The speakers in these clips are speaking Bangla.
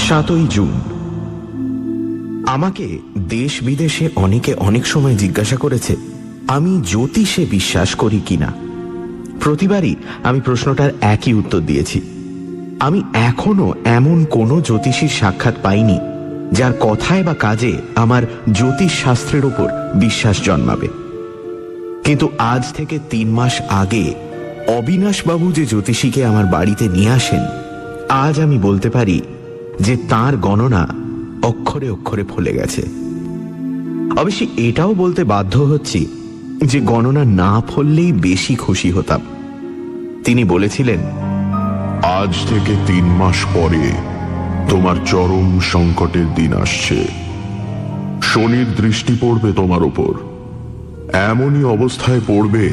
7ই জুন। আমাকে দেশ বিদেশে অনেকে অনেক সময় জিজ্ঞাসা করেছে আমি জ্যোতিষে বিশ্বাস করি কিনা। প্রতিবারই আমি প্রশ্নটার একই উত্তর দিয়েছি, আমি এখনো এমন কোনো জ্যোতিষীর সাক্ষাৎ পাইনি যার কথায় বা কাজে আমার জ্যোতিষ শাস্ত্রের উপর বিশ্বাস জন্মাবে। কিন্তু আজ থেকে 3 মাস আগে অবিনাশবাবু যে জ্যোতিষীকে আমার বাড়িতে নিয়ে আসেন, আজ আমি বলতে পারি যে তার গণনা অক্ষরে অক্ষরে ফলে গেছে। অবশ্যই এটাও বলতে বাধ্য হচ্ছি যে গণনা না ফললেই বেশি খুশি হতাম। তিনি বলেছিলেন, আজ থেকে 3 মাস পরে তোমার চরম সংকটের দিন আসছে। শনির দৃষ্টি পড়বে তোমার উপর, এমনই অবস্থায় পড়বে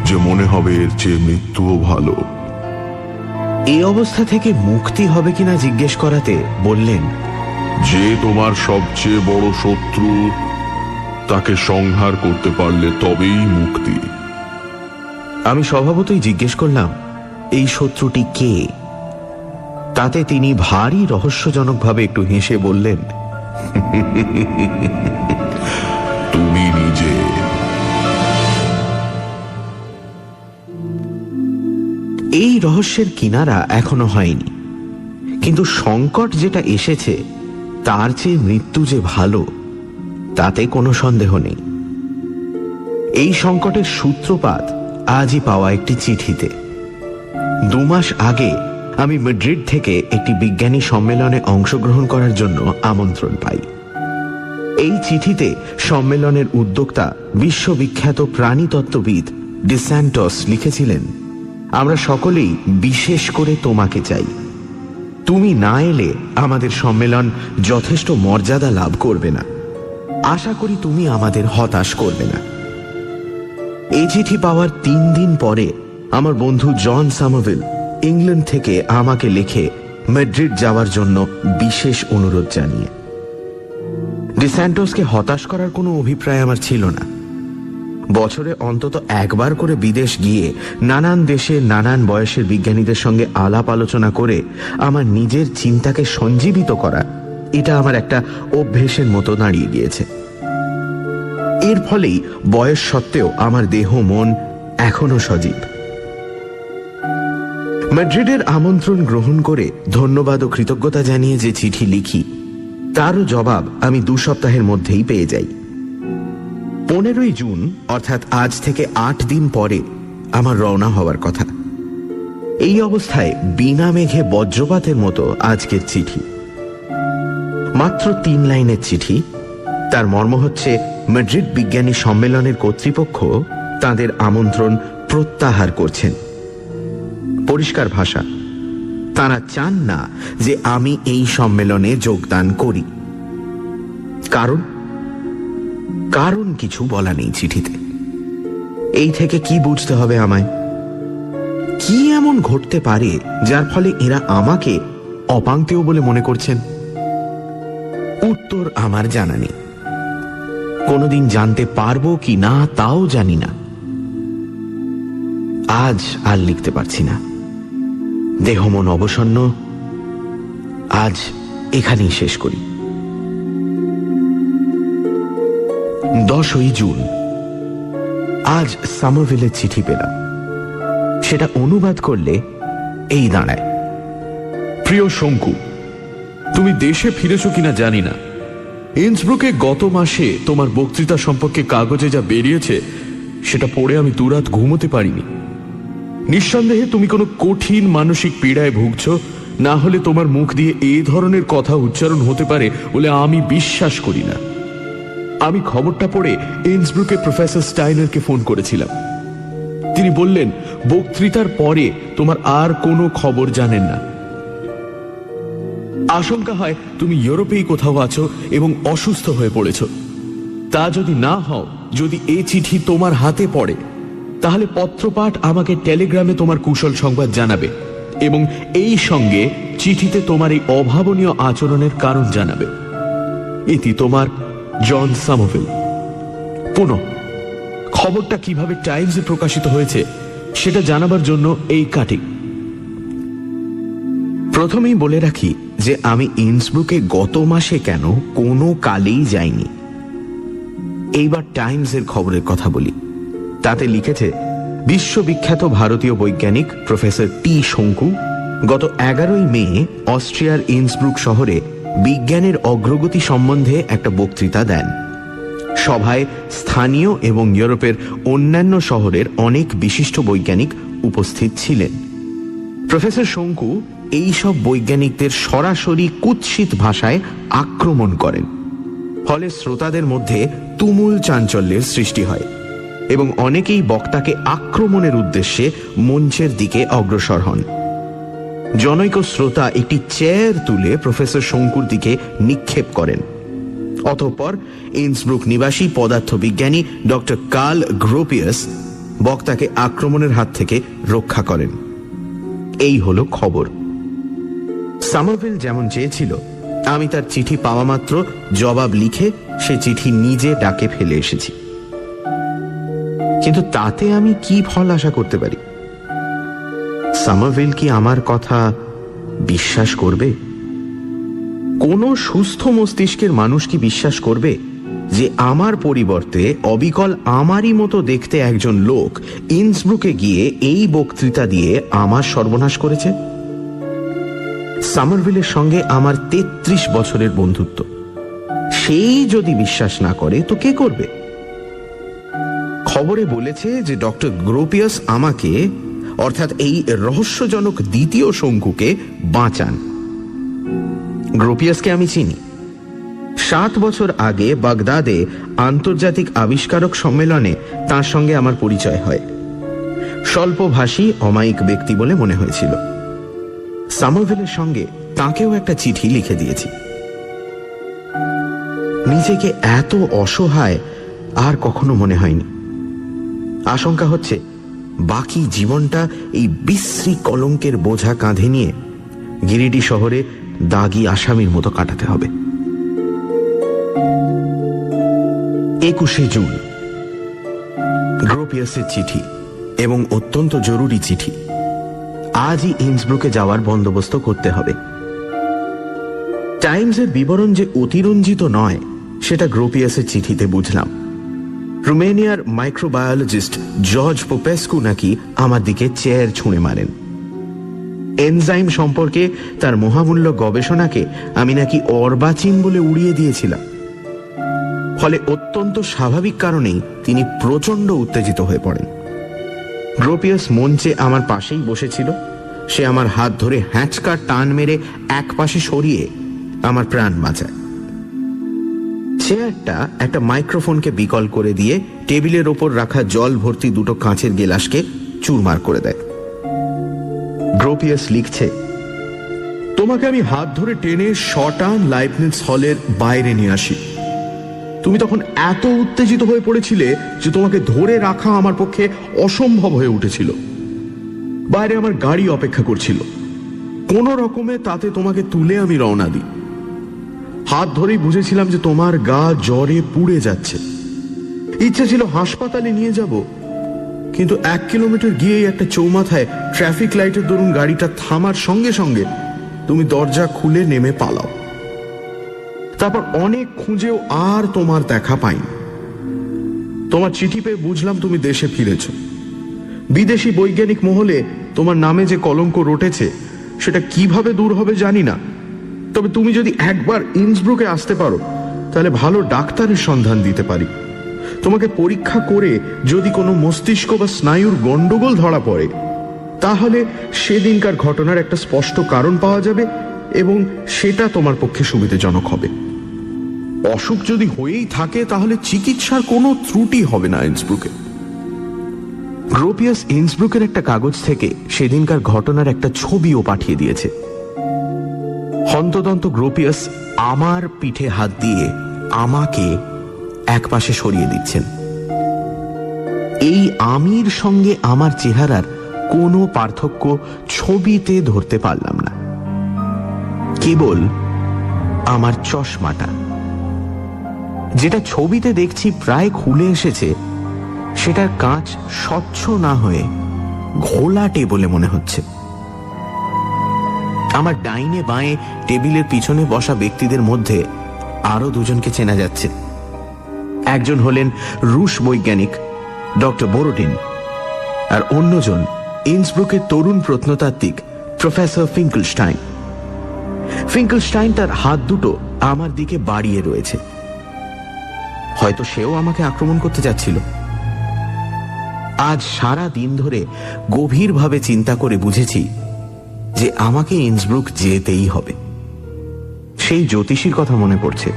যে মনে হবে এর চেয়ে মৃত্যুও ভালো। এই অবস্থা থেকে মুক্তি হবে কিনা জিজ্ঞেস করাতে বললেন, যে তোমার সবচেয়ে বড় শত্রু তাকে সংহার করতে পারলে তবেই মুক্তি। আমি স্বভাবতই জিজ্ঞেস করলাম, এই শত্রুটি কে? তাতে তিনি ভারী রহস্যজনকভাবে একটু হেসে বললেন, তুমি নিজে। এই রহস্যের কিনারা এখনো হয়নি, কিন্তু সংকট যেটা এসেছে তার চেয়ে মৃত্যু যে ভালো তাতে কোনো সন্দেহ নেই। এই সংকটের সূত্রপাত আজই পাওয়া একটি চিঠিতে। 2 মাস আগে আমি মাদ্রিদ থেকে একটি বিজ্ঞানী সম্মেলনে অংশগ্রহণ করার জন্য আমন্ত্রণ পাই। এই চিঠিতে সম্মেলনের উদ্যোক্তা বিশ্ববিখ্যাত প্রাণীতত্ত্ববিদ ডি স্যান্টোস লিখেছিলেন, আমরা সকলেই বিশেষ করে তোমাকে চাই। তুমি না এলে আমাদের সম্মেলন যথেষ্ট মর্যাদা লাভ করবে না। আশা করি তুমি আমাদের হতাশ করবে না। এই চিঠি পাওয়ার 3 দিন পরে আমার বন্ধু জন সামারভিল ইংল্যান্ড থেকে আমাকে লিখে মাদ্রিদ যাওয়ার জন্য বিশেষ অনুরোধ জানিয়ে। ডি স্যান্টোসকে হতাশ করার কোনো অভিপ্রায় আমার ছিল না। বছরে অন্তত একবার করে বিদেশ গিয়ে নানান দেশে নানান বয়সের বিজ্ঞানীদের সঙ্গে আলাপ আলোচনা করে আমার নিজের চিন্তাকে সঞ্জীবিত করা, এটা আমার একটা অভ্যেসের মতো দাঁড়িয়ে গিয়েছে। এর ফলেই বয়স সত্ত্বেও আমার দেহ মন এখনো সজীব। মাদ্রিদের আমন্ত্রণ গ্রহণ করে ধন্যবাদ ও কৃতজ্ঞতা জানিয়ে যে চিঠি লিখি, তারও জবাব আমি 2 সপ্তাহের মধ্যেই পেয়ে যাই। 15ই জুন অর্থাৎ আজ থেকে 8 দিন পরে আমার রওনা হওয়ার কথা। এই অবস্থায় বিনা মেঘে বজ্রপাতের মতো আজকের চিঠি। মাত্র 3 লাইনের চিঠি। তার মর্ম হচ্ছে, মাদ্রিদ বিজ্ঞানী সম্মেলনের কর্তৃপক্ষ তাদের আমন্ত্রণ প্রত্যাহার করছেন। পরিষ্কার ভাষা, তারা চান না যে আমি এই সম্মেলনে যোগদান করি। কারণ কিছু বলা নেই চিঠিতে। এই থেকে কি বুঝতে হবে আমায়? কি এমন ঘটতে পারে যার ফলে এরা আমাকে অপাঙ্ক্তেয় বলে মনে করছেন? উত্তর আমার জানা নেই। কোনোদিন জানতে পারবো কি না তাও জানি না। আজ আর লিখতে পারছি না। দেহ মন অবসন্ন। আজ এখানেই শেষ করি। 10ই জুন। আজ সামারভিলের চিঠি পেলাম। সেটা অনুবাদ করলে এই দাঁড়ায়, প্রিয় শঙ্কু, তুমি দেশে ফিরেছো কিনা জানি না। ইন্সব্রুকে গত মাসে তোমার বক্তৃতা সম্পর্কে কাগজে যা বেরিয়েছে সেটা পড়ে আমি দুরাত ঘুমোতে পারিনি। নিঃসন্দেহে তুমি কোনো কঠিন মানসিক পীড়ায় ভুগছ, না হলে তোমার মুখ দিয়ে এই ধরনের কথা উচ্চারণ হতে পারে বলে আমি বিশ্বাস করি না। আমি খবরটা পড়ে ইন্সব্রুকে প্রফেসর স্টাইনারকে ফোন করেছিলাম। তিনি বললেন বক্তৃতার পরে তোমার আর কোনো খবর জানেন না। আশঙ্কা হয় তুমি ইউরোপেই কোথাও আছো এবং অসুস্থ হয়ে পড়েছ। তা যদি না হও, যদি এই চিঠি তোমার হাতে পড়ে, তাহলে পত্রপাঠ আমাকে টেলিগ্রামে তোমার কুশল সংবাদ জানাবে এবং এই সঙ্গে চিঠিতে তোমার এই অভাবনীয় আচরণের কারণ জানাবে। ইতি তোমার জন সামারভিল। পুনঃ খবরটা কিভাবে টাইমসে প্রকাশিত হয়েছে সেটা জানাবার জন্য এই কাটিং। প্রথমেই বলে রাখি যে আমি ইন্সব্রুকে গত মাসে কেন কোনো কালেই যাইনি। এইবার টাইমসের খবরের কথা বলি। তাতে লিখেছে, বিশ্ববিখ্যাত ভারতীয় বৈজ্ঞানিক প্রফেসর টি শঙ্কু গত 11ই মে অস্ট্রিয়ার ইন্সব্রুক শহরে বিজ্ঞানের অগ্রগতি সম্বন্ধে একটা বক্তৃতা দেন। সভায় স্থানীয় এবং ইউরোপের অন্যান্য শহরের অনেক বিশিষ্ট বৈজ্ঞানিক উপস্থিত ছিলেন। প্রফেসর শঙ্কু এই সব বৈজ্ঞানিকদের সরাসরি কুৎসিত ভাষায় আক্রমণ করেন। ফলে শ্রোতাদের মধ্যে তুমুল চাঞ্চল্যের সৃষ্টি হয় এবং অনেকেই বক্তাকে আক্রমণের উদ্দেশ্যে মঞ্চের দিকে অগ্রসর হন। জনৈক শ্রোতা একটি চেয়ার তুলে প্রফেসর শঙ্কুর দিকে নিক্ষেপ করেন। অতঃপর ইন্সব্রুক নিবাসী পদার্থবিজ্ঞানী ডক্টর কার্ল গ্রোপিয়াস বক্তাকে আক্রমণের হাত থেকে রক্ষা করেন। এই হলো খবর। সামারভিল যেমন চেয়েছিল, আমি তার চিঠি পাওয়া মাত্র জবাব লিখে সে চিঠি নিজে ডাকে ফেলে এসেছি। কিন্তু তাতে আমি কি ফল আশা করতে পারি? সামারভিল কি আমার কথা বিশ্বাস করবে? কোন সুস্থ মস্তিষ্কের মানুষ কি বিশ্বাস করবে যে আমার পরিবর্তে অবিকল আমারই মতো দেখতে একজন লোক ইন্সব্রুকে গিয়ে এই বক্তৃতা দিয়ে আমার সর্বনাশ করেছে? সামারভিলের সঙ্গে আমার 33 বছরের বন্ধুত্ব। সেই যদি বিশ্বাস না করে তো কে করবে? খবরে বলেছে যে ডক্টর গ্রোপিয়াস আমাকে, অর্থাৎ এই রহস্যজনক দ্বিতীয় শঙ্কুকে বাঁচান। গ্রোপিয়াসকে আমি চিনি। 7 বছর আগে বাগদাদে আন্তর্জাতিক আবিষ্কারক সম্মেলনে তার সঙ্গে আমার পরিচয় হয়। স্বল্পভাষী অমায়িক ব্যক্তি বলে মনে হয়েছিল। সামারভিলের সঙ্গে তাকেও একটা চিঠি লিখে দিয়েছি। নিজেকে এত অসহায় আর কখনো মনে হয়নি। আশঙ্কা হচ্ছে বাকি জীবনটা এই বিশ্রী কলঙ্কের বোঝা কাঁধে নিয়ে গিরিডি শহরে দাগী আসামির মতো কাটাতে হবে। 21শে জুন। গ্রোপিয়াসের চিঠি, এবং অত্যন্ত জরুরি চিঠি। আজই ইন্সব্রুকে যাওয়ার বন্দোবস্ত করতে হবে। টাইমসের বিবরণ যে অতিরঞ্জিত নয় সেটা গ্রোপিয়াসের চিঠিতে বুঝলাম। রোমেনিয়ার মাইক্রোবায়োলজিস্ট জর্জ পোপেস্কু নাকি আমার দিকে চেয়ার ছুঁড়ে মারেন। এনজাইম সম্পর্কে তার মহামূল্য গবেষণাকে আমি নাকি অর্বাচীন বলে উড়িয়ে দিয়েছিলাম। ফলে অত্যন্ত স্বাভাবিক কারণেই তিনি প্রচন্ড উত্তেজিত হয়ে পড়েন। গ্রোপিয়াস মঞ্চে আমার পাশেই বসেছিল। সে আমার হাত ধরে হ্যাঁচকা টান মেরে এক পাশে সরিয়ে আমার প্রাণ বাঁচায়। চেয়ারটা একটা মাইক্রোফোনকে বিকল করে দিয়ে টেবিলের ওপর রাখা জল ভর্তি দুটো কাঁচের গেলাসকে চুরমার করে দেয়। গ্রোপিয়াস লিখছে, তোমাকে আমি হাত ধরে টেনে শটান লাইবনিজ হলের বাইরে নিয়ে আসি। তুমি তখন এত উত্তেজিত হয়ে পড়েছিলে যে তোমাকে ধরে রাখা আমার পক্ষে অসম্ভব হয়ে উঠেছিল। বাইরে আমার গাড়ি অপেক্ষা করছিল। কোন রকমে তাতে তোমাকে তুলে আমি রওনা দিই। হাত ধরেই বুঝেছিলাম যে তোমার গা জ্বরে পুড়ে যাচ্ছে। ইচ্ছা ছিল হাসপাতালে নিয়ে যাব, কিন্তু 1 কিলোমিটার গিয়েই একটা চৌমাথায় ট্রাফিক লাইটের দরুন গাড়িটা থামার সঙ্গে সঙ্গে তুমি দরজা খুলে নেমে পালাও। তারপর অনেক খুঁজেও আর তোমার দেখা পাইনি। তোমার চিঠি পেয়ে বুঝলাম তুমি দেশে ফিরেছ। বিদেশি বৈজ্ঞানিক মহলে তোমার নামে যে কলঙ্ক রটেছে সেটা কিভাবে দূর হবে জানি না, তবে তুমি যদি একবার ইন্সব্রুকে আসতে পারো তাহলে ভালো ডাক্তারের সন্ধান দিতে পারি। তোমাকে পরীক্ষা করে যদি কোনো মস্তিষ্ক বা স্নায়ুর গন্ডগোল ধরা পড়ে তাহলে সেদিনকার ঘটনার একটা স্পষ্ট কারণ পাওয়া যাবে এবং সেটা তোমার পক্ষে সুবিধাজনক হবে। অসুখ যদি হয়েই থাকে তাহলে চিকিৎসার কোনো ত্রুটি হবে না ইন্সব্রুকে। গ্রোপিয়াস ইন্সব্রুকের একটা কাগজ থেকে সেদিনকার ঘটনার একটা ছবিও পাঠিয়ে দিয়েছে। হন্তদন্ত গ্রোপিয়াস আমার পিঠে হাত দিয়ে আমাকে এক পাশে সরিয়ে দিচ্ছেন। এই আমির সঙ্গে আমার চেহারার কোনো পার্থক্য ছবিতে ধরতে পারলাম না, কেবল আমার চশমাটা, যেটা ছবিতে দেখছি প্রায় খুলে এসেছে, সেটার কাঁচ স্বচ্ছ না হয়ে ঘোলাটে বলে মনে হচ্ছে। আমার ডাইনে বাঁয়ে টেবিলের পিছনে বসা ব্যক্তিদের মধ্যে আরো দুজনকে চেনা যাচ্ছে। একজন হলেন রুশ বৈজ্ঞানিক ডক্টর বোরোডিন, আর অন্যজন ইন্সব্রুকের তরুণ প্রত্নতাত্ত্বিক প্রফেসর ফিঙ্কেলস্টাইন। ফিঙ্কেলস্টাইন তার হাত দুটো আমার দিকে বাড়িয়ে রয়েছে, হয়তো সেও আমাকে আক্রমণ করতে যাচ্ছিল। আজ সারা দিন ধরে গভীরভাবে চিন্তা করে বুঝেছি যে আমাকে ইন্সব্রুক যেতেই হবে। সেই জ্যোতিষীর কথা মনে পড়ছে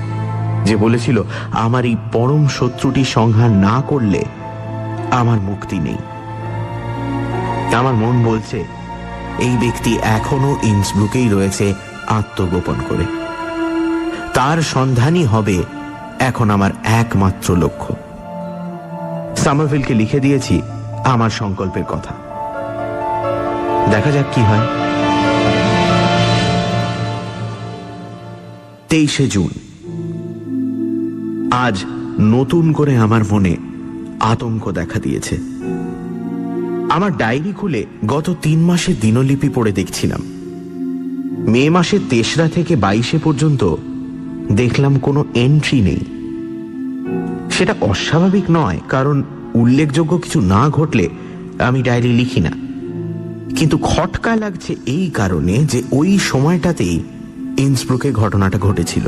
যে বলেছিল আমার এই পরম শত্রুটি সংহার না করলে আমার মুক্তি নেই। আমার মন বলছে এই ব্যক্তি এখনো ইন্সব্রুকেই রয়েছে আত্মগোপন করে। তার সন্ধানই হবে এখন আমার একমাত্র লক্ষ্য। সামারভিলকে লিখে দিয়েছি আমার সংকল্পের কথা, দেখা যাক কি হয়। 23শে জুন। আজ নতুন করে আমার মনে আতঙ্ক দেখা দিয়েছে। আমার ডায়েরি খুলে গত 3 মাসের দিনলিপি পড়ে দেখছিলাম। মে মাসের 3রা থেকে 22 পর্যন্ত দেখলাম কোনো এন্ট্রি নেই। সেটা অস্বাভাবিক নয়, কারণ উল্লেখযোগ্য কিছু না ঘটলে আমি ডায়েরি লিখি না। কিন্তু খটকা লাগছে এই কারণে যে ওই সময়টাতেই ইন্সব্রুকে ঘটনাটা ঘটেছিল।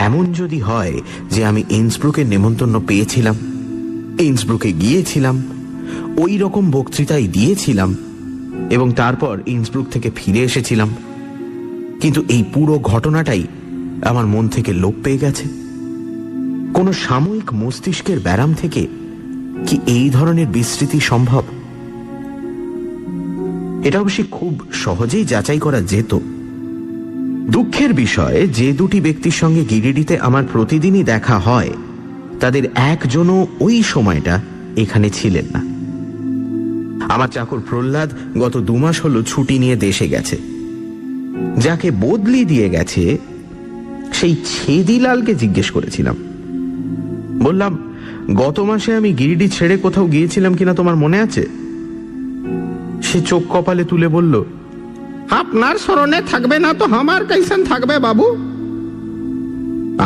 এমন যদি হয় যে আমি ইন্সব্রুকের নেমন্তন্ন পেয়েছিলাম, ইন্সব্রুকে গিয়েছিলাম, ওই রকম বক্তৃতাই দিয়েছিলাম এবং তারপর ইন্সব্রুক থেকে ফিরে এসেছিলাম, কিন্তু এই পুরো ঘটনাটাই আমার মন থেকে লোপ পেয়ে গেছে, কোনো সাময়িক মস্তিষ্কের ব্যারাম থেকে কি এই ধরনের বিস্মৃতি সম্ভব? এটা অবশ্যই খুব সহজেই যাচাই করা যেত। দুঃখের বিষয়, যে দুটি ব্যক্তির সঙ্গে গিরিডিতে আমার প্রতিদিনই দেখা হয় তাদের একজনও ওই সময়টা এখানে ছিলেন না। আমার চাকর প্রহ্লাদ গত 2 মাস হলো ছুটি নিয়ে দেশে গেছে। যাকে বদলি দিয়ে গেছে সেই ছেদিলালকে জিজ্ঞেস করেছিলাম। বললাম, গত মাসে আমি গিরিডি ছেড়ে কোথাও গিয়েছিলাম কিনা তোমার মনে আছে? সে চোখ কপালে তুলে বলল, আপনার স্মরণে থাকবে না তো আমার कैसन থাকবে বাবু?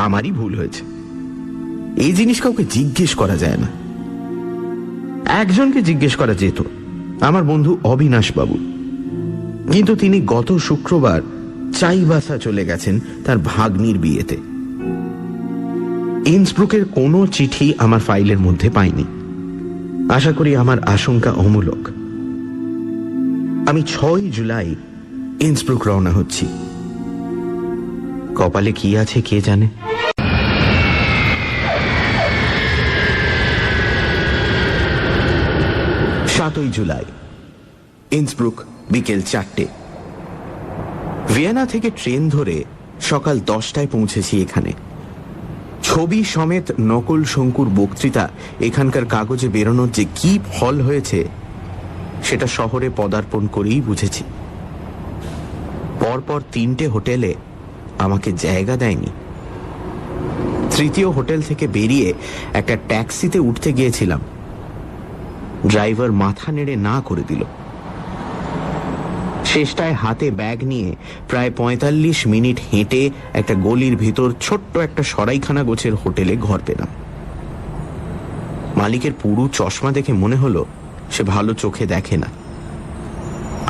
আমারই ভুল হয়েছে। এই জিনিস কাউকে জিজ্ঞেস করা যায় না। একজনকে জিজ্ঞেস করা যেত, আমার বন্ধু অবিনাশ বাবু, কিন্তু তিনি গত শুক্রবার চাইবাসা চলে গেছেন তার ভাগ্নির বিয়েতে। ইন্সব্রুকের কোনো চিঠি আমার ফাইলের মধ্যে পাইনি। আশা করি আমার আশঙ্কা অমূলক। আমি 6 জুলাই ইন্সব্রুক রওনা হচ্ছি। কপালে কি আছে কে জানে। 7 জুলাই, ইন্সব্রুক, বিকেল 4টে। ভিয়েনা থেকে ট্রেন ধরে সকাল 10টায় পৌঁছেছি এখানে। ছবি সমেত নকল শঙ্কুর বক্তৃতা এখানকার কাগজে বেরোনোর যে কি ফল হয়েছে সেটা শহরে পদার্পণ করেই বুঝেছি। পরপর 3টে হোটেলে আমাকে জায়গা দেয়নি। তৃতীয় হোটেল থেকে বেরিয়ে একটা ট্যাক্সিতে উঠতে গিয়েছিলাম, ড্রাইভার মাথা নেড়ে না করে দিল। শেষটায় হাতে ব্যাগ নিয়ে প্রায় 45 মিনিট হেঁটে একটা গলির ভিতর ছোট্ট একটা সরাইখানা গোছের হোটেলে ঘর পেলাম। মালিকের পুরু চশমা দেখে মনে হলো সে ভালো চোখে দেখে না।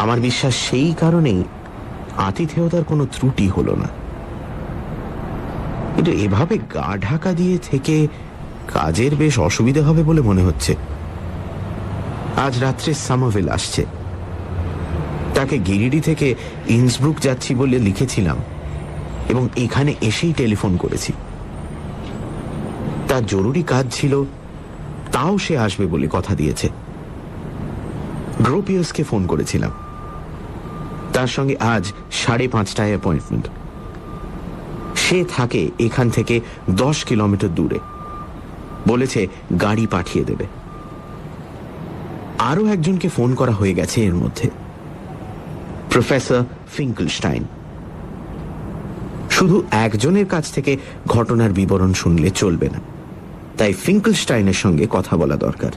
আমার বিশ্বাস সেই কারণেই আতিথেয়তার কোনো ত্রুটি হলো না। কিন্তু এভাবে গা ঢাকা দিয়ে থেকে কাজের বেশ অসুবিধা হবে বলে মনে হচ্ছে। আজ রাত্রে সামারভিল আসছে। তাকে গিরিডি থেকে ইন্সব্রুক যাচ্ছি বলে লিখেছিলাম এবং এখানে এসেই টেলিফোন করেছি। তার জরুরি কাজ ছিল, তাও সে আসবে বলে কথা দিয়েছে। গ্রোপিয়াসকে ফোন করেছিলাম, তার সঙ্গে আজ 5:30টায় অ্যাপয়েন্টমেন্ট। সে থাকে এখান থেকে 10 কিলোমিটার দূরে, বলেছে গাড়ি পাঠিয়ে দেবে। আরো একজনকে ফোন করা হয়ে গেছে এর মধ্যে, প্রফেসর ফিঙ্কেলস্টাইন। শুধু একজনের কাছ থেকে ঘটনার বিবরণ শুনলে চলবে না, তাই ফিঙ্কেলস্টাইনের সঙ্গে কথা বলা দরকার।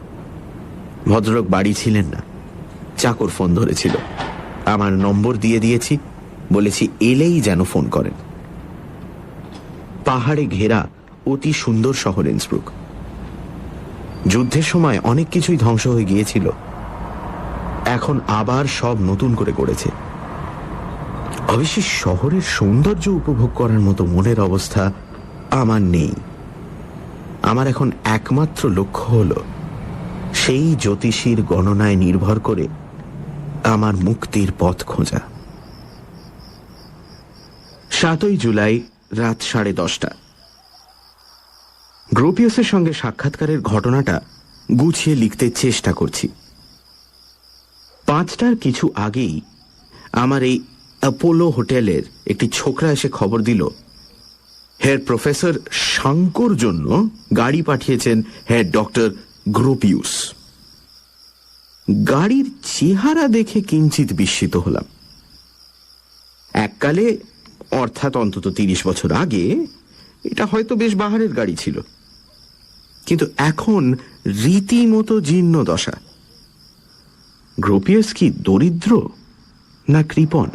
ভদ্রলোক বাড়ি ছিলেন না, চাকর ফোন ধরেছিল। আমার নম্বর দিয়ে দিয়েছি, বলেছি এলেই যেন ফোন করেন। পাহাড়ে ঘেরা অতি সুন্দর শহর ইন্সব্রুক। যুদ্ধের সময় অনেক কিছুই ধ্বংস হয়ে গিয়েছিল, এখন আবার সব নতুন করে গড়েছে। অবশ্যই শহরের সৌন্দর্য উপভোগ করার মতো মনের অবস্থা আমার নেই। আমার এখন একমাত্র লক্ষ্য হল সেই জ্যোতিষীর গণনায় নির্ভর করে আমার মুক্তির পথ খোঁজা। 7 জুলাই রাত 10:30। গ্রোপিয়াসের সঙ্গে সাক্ষাৎকারের ঘটনাটা গুছিয়ে লিখতে চেষ্টা করছি। 5টার কিছু আগেই আমার এই অ্যাপোলো হোটেলের একটি ছোকরা এসে খবর দিল, হেড প্রফেসর শাঙ্কর জন্য গাড়ি পাঠিয়েছেন হেড ডক্টর গ্রোপিয়াস। গাড়ির চেহারা দেখে কিঞ্চিত বিস্মিত হলাম। এককালে, অর্থাৎ অন্তত 30 বছর আগে, এটা হয়তো বেশ বাহারের গাড়ি ছিল, কিন্তু এখন রীতিমতো জীর্ণ দশা। গ্রোপিয়াস কি দরিদ্র না কৃপণ?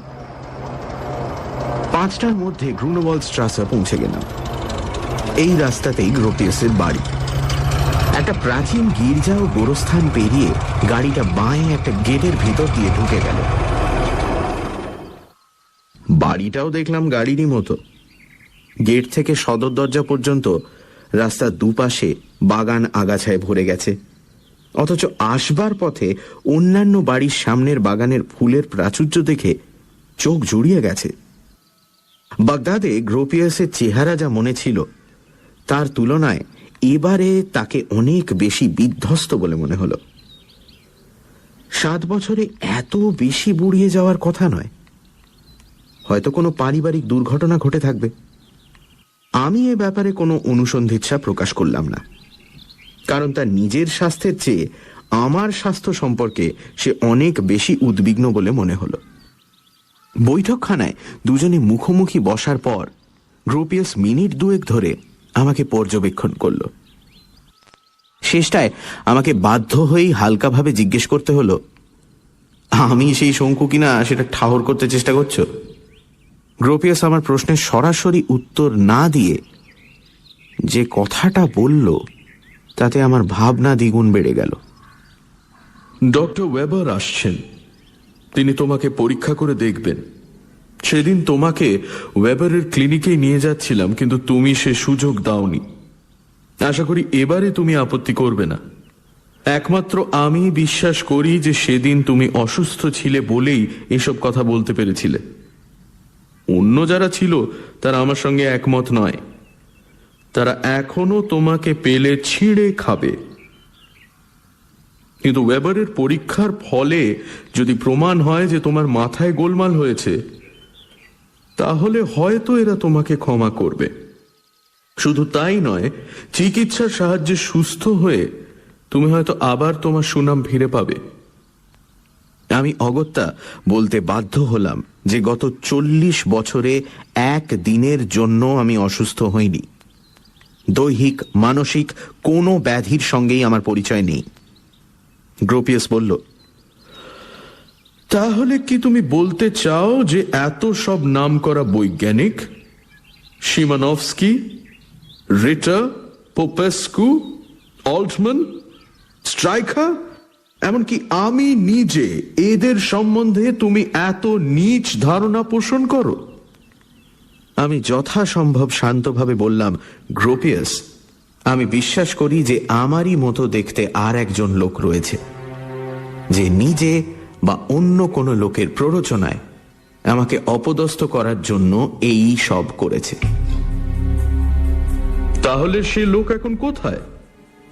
5টার মধ্যে গ্রুনওয়াল্ড স্ট্রাসে পৌঁছে গেলাম। এই রাস্তাতেই গ্রোপিয়াসের বাড়ি। একটা প্রাচীন গির্জা ও গোরস্থান পেরিয়ে গাড়িটা বাঁয়ে একটা গেটের ভিতর দিয়ে ঢুকে গেল। বাড়িটাও দেখলাম গাড়িরই মতো। গেট থেকে সদর দরজা পর্যন্ত রাস্তার দুপাশে বাগান আগাছায় ভরে গেছে, অথচ আসবার পথে অন্যান্য বাড়ির সামনের বাগানের ফুলের প্রাচুর্য দেখে চোখ জুড়িয়ে গেছে। বাগদাদে গ্রোপিয়াসের চেহারা যা মনে ছিল তার তুলনায় এবারে তাকে অনেক বেশি বিধ্বস্ত বলে মনে হলো। 7 বছরে এত বেশি বুড়িয়ে যাওয়ার কথা নয়, হয়তো কোনো পারিবারিক দুর্ঘটনা ঘটে থাকবে। আমি এ ব্যাপারে কোনো অনুসন্ধিৎসা প্রকাশ করলাম না, কারণ তার নিজের স্বাস্থ্যের চেয়ে আমার স্বাস্থ্য সম্পর্কে সে অনেক বেশি উদ্বিগ্ন বলে মনে হলো। বৈঠকখানায় দুজনে মুখোমুখি বসার পর গ্রোপিয়াস মিনিট 2 ধরে আমাকে পর্যবেক্ষণ করল। শেষটায় আমাকে বাধ্য হয়েই হালকাভাবে জিজ্ঞেস করতে হলো, আমি সেই শঙ্কু কিনা সেটা ঠাহর করতে চেষ্টা করছো? গ্রোপিয়াস আমার প্রশ্নের সরাসরি উত্তর না দিয়ে যে কথাটা বলল তাতে আমার ভাবনা দ্বিগুণ বেড়ে গেল। ডক্টর ওয়েবার আসছেন, তিনি তোমাকে পরীক্ষা করে দেখবেন। সেদিন তোমাকে ওয়েবারের ক্লিনিকে নিয়ে যাচ্ছিলাম, কিন্তু তুমি সে সুযোগ দাওনি। আশা করি এবারে তুমি আপত্তি করবে না। একমাত্র আমি বিশ্বাস করি যে সেদিন তুমি অসুস্থ ছিলে বলেই এসব কথা বলতে পেরেছিলে। অন্য যারা ছিল তারা আমার সঙ্গে একমত নয়। তারা এখনো তোমাকে পেলে ছিঁড়ে খাবে। কিন্তু ওয়েবারের পরীক্ষার ফলে যদি প্রমাণ হয় যে তোমার মাথায় গোলমাল হয়েছে, তাহলে হয়তো এরা তোমাকে ক্ষমা করবে। শুধু তাই নয়, চিকিৎসার সাহায্যে সুস্থ হয়ে তুমি হয়তো আবার তোমার সুনাম ফিরে পাবে। আমি অগত্যা বলতে বাধ্য হলাম যে গত 40 বছরে এক দিনের জন্য আমি অসুস্থ হইনি। দৈহিক মানসিক কোনো ব্যাধির সঙ্গেই আমার পরিচয় নেই। গ্রোপিয়াস বলল, তাহলে কি তুমি বলতে চাও যে এত সব নামকরা বৈজ্ঞানিক, শিমানফস্কি, রিটার, পোপেস্কু, অল্টম্যান, স্ট্রাইকার, এমনকি আমি নিজে, এদের সম্বন্ধে তুমি এত নীচ ধারণা পোষণ করো? আমি যথাসম্ভব শান্তভাবে বললাম, গ্রোপিয়াস, আমি বিশ্বাস করি যে আমারই মতো দেখতে আর একজন লোক রয়েছে, যে নিজে বা অন্য কোনো লোকের প্ররোচনায় আমাকে অপদস্থ করার জন্য এই সব করেছে। তাহলে সে লোক এখন কোথায়?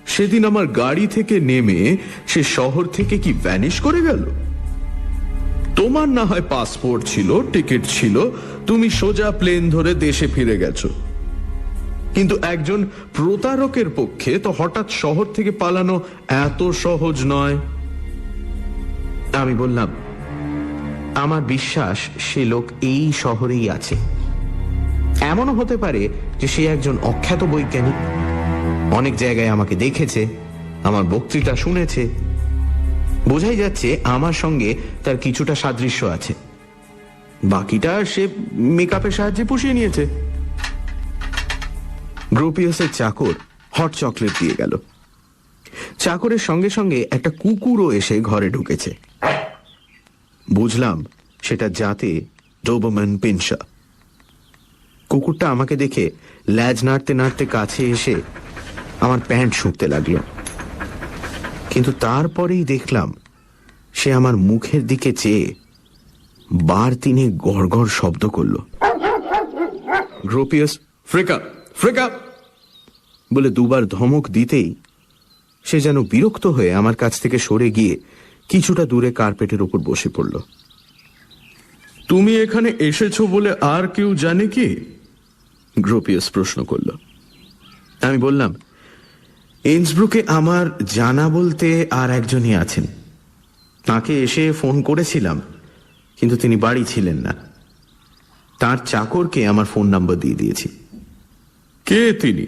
সেদিন আমার গাড়ি থেকে নেমে সে শহর থেকে কি ভ্যানিশ করে গেল? তোমার না হয় পাসপোর্ট ছিল, টিকিট ছিল, তুমি সোজা প্লেন ধরে দেশে ফিরে গেছো। কিন্তু একজন প্রতারকের পক্ষে তো হঠাৎ শহর থেকে পালানো এত সহজ নয়। আমি বললাম, আমার বিশ্বাস সে লোক এই শহরেই আছে। এমনও হতে পারে যে সে একজন অখ্যাত বৈজ্ঞানিক, অনেক জায়গায় আমাকে দেখেছে, আমার বক্তৃতা শুনেছে। বোঝাই যাচ্ছে আমার সঙ্গে তার কিছুটা সাদৃশ্য আছে, বাকিটা সে মেকআপের সাহায্যে পুষিয়ে নিয়েছে। গ্রোপিয়াসের চাকর হট চকলেট দিয়ে গেল। চাকরের সঙ্গে সঙ্গে একটা কুকুরও এসে ঘরে ঢুকেছে। বুঝলাম সেটা জাতে ডোবারম্যান পিনশার। কুকুরটা আমাকে দেখে ল্যাজ নাড়তে নাড়তে কাছে এসে আমার প্যান্ট শুঁকতে লাগলো, কিন্তু তারপরেই দেখলাম সে আমার মুখের দিকে চেয়ে বার তিনে গড়গড় শব্দ করল। গ্রোপিয়াস ফ্রেকা ফ্রেকা বলে দুবার ধমক দিতেই সে যেন বিরক্ত হয়ে আমার কাছ থেকে সরে গিয়ে কিছুটা দূরে কার্পেটের উপর বসে পড়ল। তুমি এখানে এসেছো বলে আর কেউ জানে কি? গ্রোপিয়াস প্রশ্ন করল। আমি বললাম, ইন্সব্রুকে আমার জানা বলতে আর একজনই আছেন। তাকে এসে ফোন করেছিলাম, কিন্তু তিনি বাড়ি ছিলেন না। তার চাকরকে আমার ফোন নাম্বার দিয়ে দিয়েছি। কে তিনি?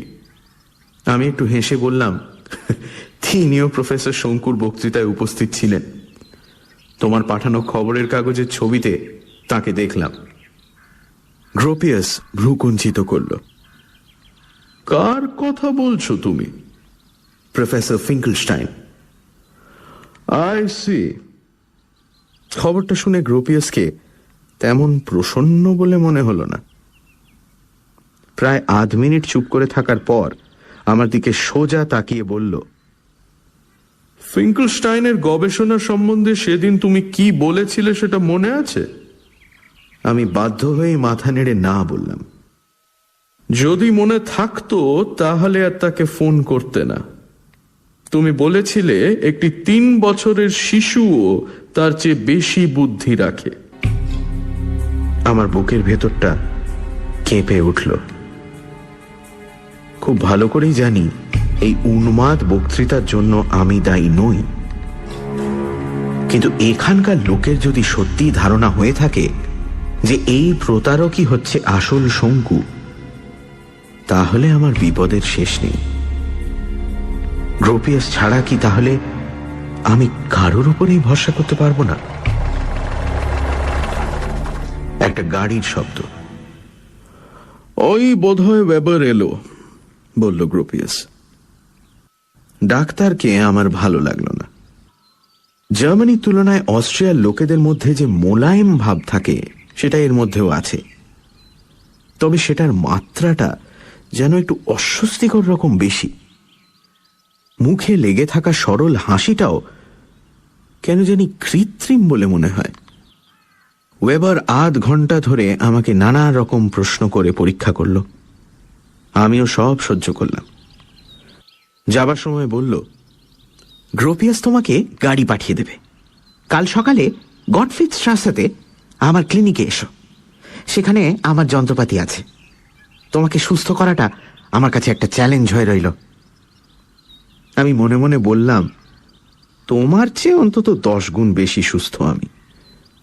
আমি একটু হেসে বললাম, তিনিও প্রফেসর শঙ্কুর বক্তৃতায় উপস্থিত ছিলেন। তোমার পাঠানো খবরের কাগজের ছবিতে তাকে দেখলাম। গ্রোপিয়াস ভ্রুকুঞ্চিত করল। কার কথা বলছো তুমি? Professor Finkelstein. I see. খবরটা শুনে গ্রোপিয়াসকে তেমন প্রসন্ন বলে মনে হলো না। প্রায় আধ মিনিট চুপ করে থাকার পর আমার দিকে সোজা তাকিয়ে বলল, ফিঙ্কলস্টাইনের গবেষণা সম্বন্ধে সেদিন তুমি কি বলেছিলে সেটা মনে আছে? আমি বাধ্য হয়ে মাথা নেড়ে না বললাম। যদি মনে থাকতো তাহলে আর তাকে ফোন করতে না। তুমি বলেছিলে একটি 3 বছরের শিশুও তার চেয়ে বেশি বুদ্ধি রাখে। আমার বুকের ভেতরটা কেঁপে উঠল। খুব ভালো করেই জানি এই উন্মাদ বক্তৃতার জন্য আমি দায়ী নই, কিন্তু এখানকার লোকের যদি সত্যি ধারণা হয়ে থাকে যে এই প্রতারকই হচ্ছে আসল শঙ্কু, তাহলে আমার বিপদের শেষ নেই। গ্রোপিয়াস ছাড়া কি তাহলে আমি কারোর উপরেই ভরসা করতে পারবো না? একটা গাড়ির শব্দ। ওই বোধহয় ওয়েবার এলো, বলল গ্রোপিয়াস। ডাক্তারকে আমার ভালো লাগলো না। জার্মানির তুলনায় অস্ট্রিয়ার লোকেদের মধ্যে যে মোলায়েম ভাব থাকে সেটা এর মধ্যেও আছে, তবে সেটার মাত্রাটা যেন একটু অস্বস্তিকর রকম বেশি। মুখে লেগে থাকা সরল হাসিটাও কেন জানি কৃত্রিম বলে মনে হয়। ওয়েবার আধ ঘন্টা ধরে আমাকে নানা রকম প্রশ্ন করে পরীক্ষা করল। আমিও সব সহ্য করলাম। যাবার সময় বলল, গ্রোপিয়াস তোমাকে গাড়ি পাঠিয়ে দেবে। কাল সকালে গডফ্রিড স্ট্রাসাতে আমার ক্লিনিকে এসো, সেখানে আমার যন্ত্রপাতি আছে। তোমাকে সুস্থ করাটা আমার কাছে একটা চ্যালেঞ্জ হয়ে রইল। আমি মনে মনে বললাম, তোমার চেয়ে অন্তত 10 গুণ বেশি সুস্থ আমি।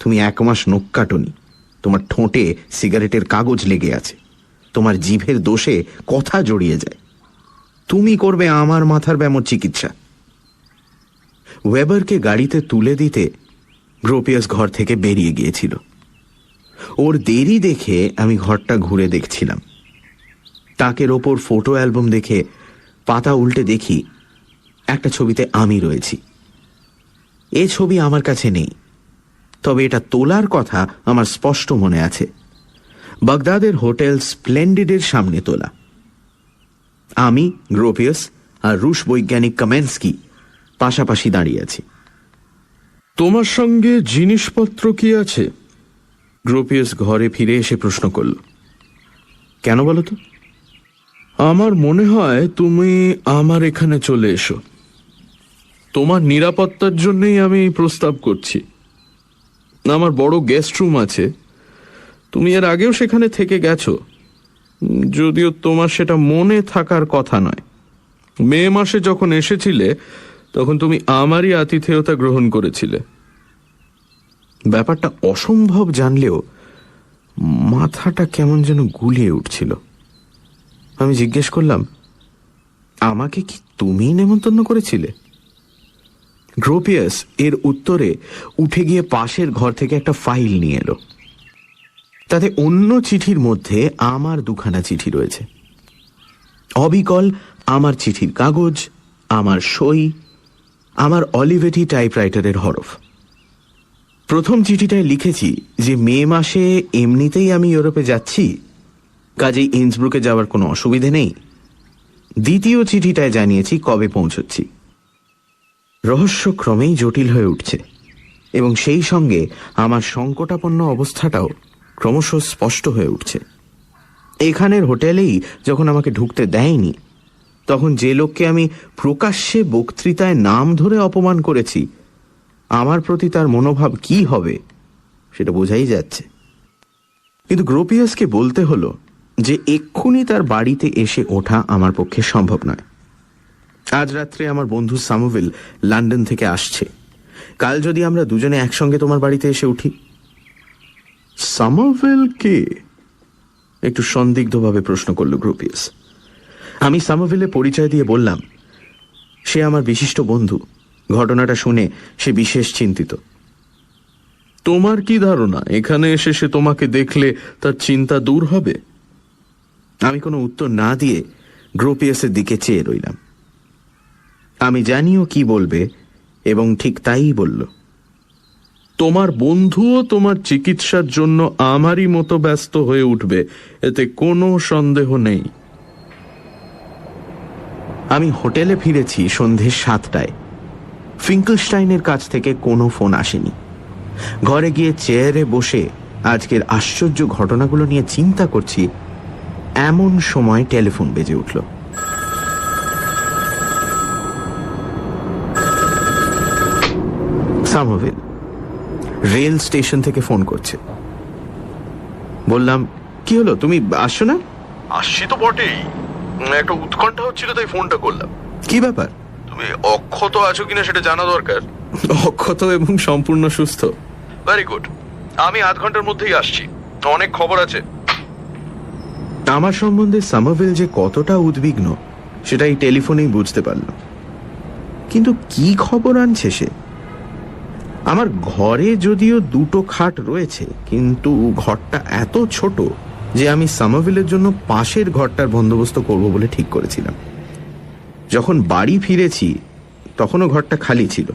তুমি 1 মাস নখ কাটনি, তোমার ঠোঁটে সিগারেটের কাগজ লেগে আছে, তোমার জিভের দোষে কথা জড়িয়ে যায়। তুমি করবে আমার মাথার ব্যামোর চিকিৎসা। ওয়েবারকে গাড়িতে তুলে দিতে গ্রোপিয়াস ঘর থেকে বেরিয়ে গিয়েছিল। ওর দেরি দেখে আমি ঘরটা ঘুরে দেখছিলাম। তাকের ওপর ফটো অ্যালবাম দেখে পাতা উল্টে দেখি একটা ছবিতে আমি রয়েছি। এ ছবি আমার কাছে নেই, তবে এটা তোলার কথা আমার স্পষ্ট মনে আছে। বাগদাদের হোটেল স্প্লেন্ডিডের সামনে তোলা। আমি, গ্রোপিয়াস আর রুশ বৈজ্ঞানিক কামেন্সকি পাশাপাশি দাঁড়িয়ে আছি। তোমার সঙ্গে জিনিসপত্র কি আছে? গ্রোপিয়াস ঘরে ফিরে এসে প্রশ্ন করল। কেন বলো তো? আমার মনে হয় তুমি আমার এখানে চলে এসো। তোমার নিরাপত্তার জন্যই আমি এই প্রস্তাব করছি। আমার বড় গেস্ট রুম আছে, তুমি এর আগেও সেখানে থেকে গেছো, যদিও তোমার সেটা মনে থাকার কথা নয়। মে মাসে যখন এসেছিলে তখন তুমি আমারই আতিথেয়তা গ্রহণ করেছিলে। ব্যাপারটা অসম্ভব জানলেও মাথাটা কেমন যেন গুলিয়ে উঠছিল। আমি জিজ্ঞেস করলাম, আমাকে কি তুমি নেমন্তন্ন করেছিলে? গ্রোপিয়াস এর উত্তরে উঠে গিয়ে পাশের ঘর থেকে একটা ফাইল নিয়ে এলো। তাতে অন্য চিঠির মধ্যে আমার দুখানা চিঠি রয়েছে। অবিকল আমার চিঠির কাগজ, আমার সই, আমার অলিভেটি টাইপরাইটারের হরফ। প্রথম চিঠিটায় লিখেছি যে মে মাসে এমনিতেই আমি ইউরোপে যাচ্ছি, কাজেই ইন্সব্রুকে যাওয়ার কোনো অসুবিধে নেই। দ্বিতীয় চিঠিটায় জানিয়েছি কবে পৌঁছচ্ছি। রহস্য ক্রমেই জটিল হয়ে উঠছে এবং সেই সঙ্গে আমার সংকটাপন্ন অবস্থাটাও ক্রমশ স্পষ্ট হয়ে উঠছে। এখানের হোটেলেই যখন আমাকে ঢুকতে দেয়নি, তখন যে লোককে আমি প্রকাশ্যে বক্তৃতায় নাম ধরে অপমান করেছি, আমার প্রতি তার মনোভাব কি হবে সেটা বোঝাই যাচ্ছে। কিন্তু গ্রোপিয়াসকে বলতে হলো যে এক্ষুনি তার বাড়িতে এসে ওঠা আমার পক্ষে সম্ভব নয়। আজ রাত্রে আমার বন্ধু সামোভিল লন্ডন থেকে আসছে। কাল যদি আমরা দুজনে একসঙ্গে তোমার বাড়িতে এসে উঠি। সামোভিল কে? একটু সন্দিগ্ধভাবে প্রশ্ন করল গ্রোপিয়াস। আমি সামোভিলের পরিচয় দিয়ে বললাম, সে আমার বিশিষ্ট বন্ধু। ঘটনাটা শুনে সে বিশেষ চিন্তিত। তোমার কি ধারণা এখানে এসে সে তোমাকে দেখলে তার চিন্তা দূর হবে? আমি কোনো উত্তর না দিয়ে গ্রোপিয়াসের দিকে চেয়ে রইলাম। আমি জানিও কি বলবে এবং ঠিক তাই বলল। তোমার বন্ধুও তোমার চিকিৎসার জন্য আমারই মতো ব্যস্ত হয়ে উঠবে, এতে কোনো সন্দেহ নেই। আমি হোটেলে ফিরেছি সন্ধে 7টায়। ফিঙ্কলস্টাইনের কাছ থেকে কোনো ফোন আসেনি। ঘরে গিয়ে চেয়ারে বসে আজকের আশ্চর্য ঘটনাগুলো নিয়ে চিন্তা করছি, এমন সময় টেলিফোন বেজে উঠল। সামোভিল রেল স্টেশন থেকে ফোন করছে। বললাম, কি হলো, তুমি আসছো না? আসছি তো বটেই, একটা উৎকণ্ঠা হচ্ছিল তাই ফোনটা করলাম। কি ব্যাপার? তুমি অক্ষত আছো কিনা সেটা জানা দরকার। অক্ষত এবং সম্পূর্ণ সুস্থ। ভেরি গুড, আমি আধ ঘন্টার মধ্যেই আসছি, অনেক খবর আছে। আমার সম্বন্ধে সামোভিল যে কতটা উদ্বিগ্ন সেটা এই টেলিফোনেই বুঝতে পারল। কিন্তু কি খবর আনছে সে? আমার ঘরে যদিও 2টো খাট রয়েছে, কিন্তু ঘরটা এত ছোট যে আমি সামোভিলের জন্য পাশের ঘরটার বন্দোবস্ত করব বলে ঠিক করেছিলাম। যখন বাড়ি ফিরেছি তখনও ঘরটা খালি ছিল।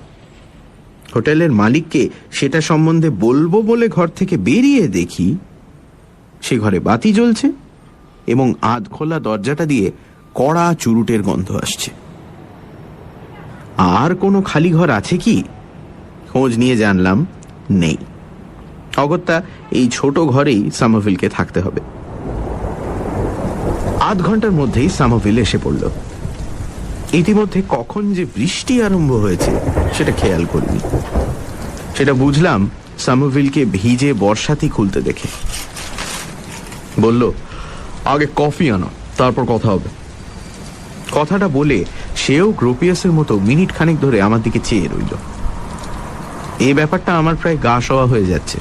হোটেলের মালিককে সেটা সম্বন্ধে বলবো বলে ঘর থেকে বেরিয়ে দেখি সে ঘরে বাতি জ্বলছে এবং আধ খোলা দরজাটা দিয়ে কড়া চুরুটের গন্ধ আসছে। আর কোনো খালি ঘর আছে কি? খোঁজ নিয়ে জানলাম নেই। অগত্যা এই ছোট ঘরেই সামোভিলকে থাকতে হবে। আধ ঘন্টার মধ্যেই সামোভিল এসে পড়ল। ইতিমধ্যে কখন যে বৃষ্টি আরম্ভ হয়েছে সেটা খেয়াল করিনি। সেটা বুঝলাম সামোভিলকে ভিজে বর্ষাতি খুলতে দেখে। বলল, আগে কফি আনো, তারপর কথা হবে। কথাটা বলে সেও গ্রোপিয়াসের মতো মিনিট খানেক ধরে আমার দিকে চেয়ে রইল। এই ব্যাপারটা আমার প্রায় গা সওয়া হয়ে যাচ্ছে,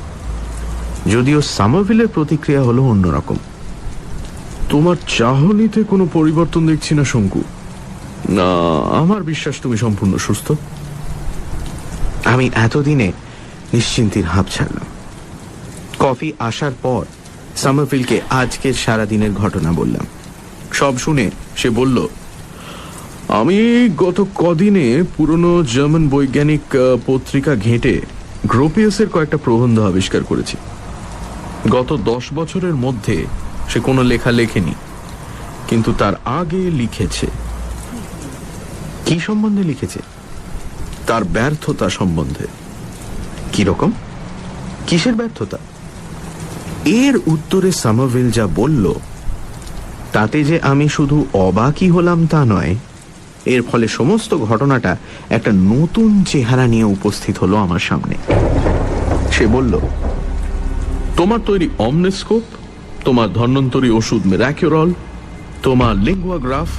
যদিও সামোভিলের প্রতিক্রিয়া হলো অন্যরকম। তোমার চাহনিতে কোনো পরিবর্তন দেখছি না শঙ্কু। না, আমার বিশ্বাস তুমি সম্পূর্ণ সুস্থ। আমি এতদিনে নিশ্চিন্তির হাঁপ ছাড়লাম। কফি আসার পর সামোভিলকে আজকের সারাদিনের ঘটনা বললাম। সব শুনে সে বলল, আমি গত কদিনে পুরনো জার্মান বৈজ্ঞানিক পত্রিকা ঘেঁটে গ্রোপিয়াসের কয়েকটা প্রবন্ধ আবিষ্কার করেছি। গত 10 বছরের মধ্যে সে কোনো লেখা লেখেনি, কিন্তু তার আগে লিখেছে। কি সম্বন্ধে লিখেছে? তার ব্যর্থতা সম্বন্ধে। কিরকম? কিসের ব্যর্থতা? এর উত্তরে সামোভিল যা বলল তাতে যে আমি শুধু অবাকই হলাম তা নয়, এর ফলে সমস্ত ঘটনাটা একটা নতুন চেহারা নিয়ে উপস্থিত হলো আমার সামনে। সে বলল, তোমার তৈরি অমনেস্কোপ, তোমার ধন্বন্তরী ওষুধ মিরাকিউরল, তোমার লিঙ্গুয়াগ্রাফ,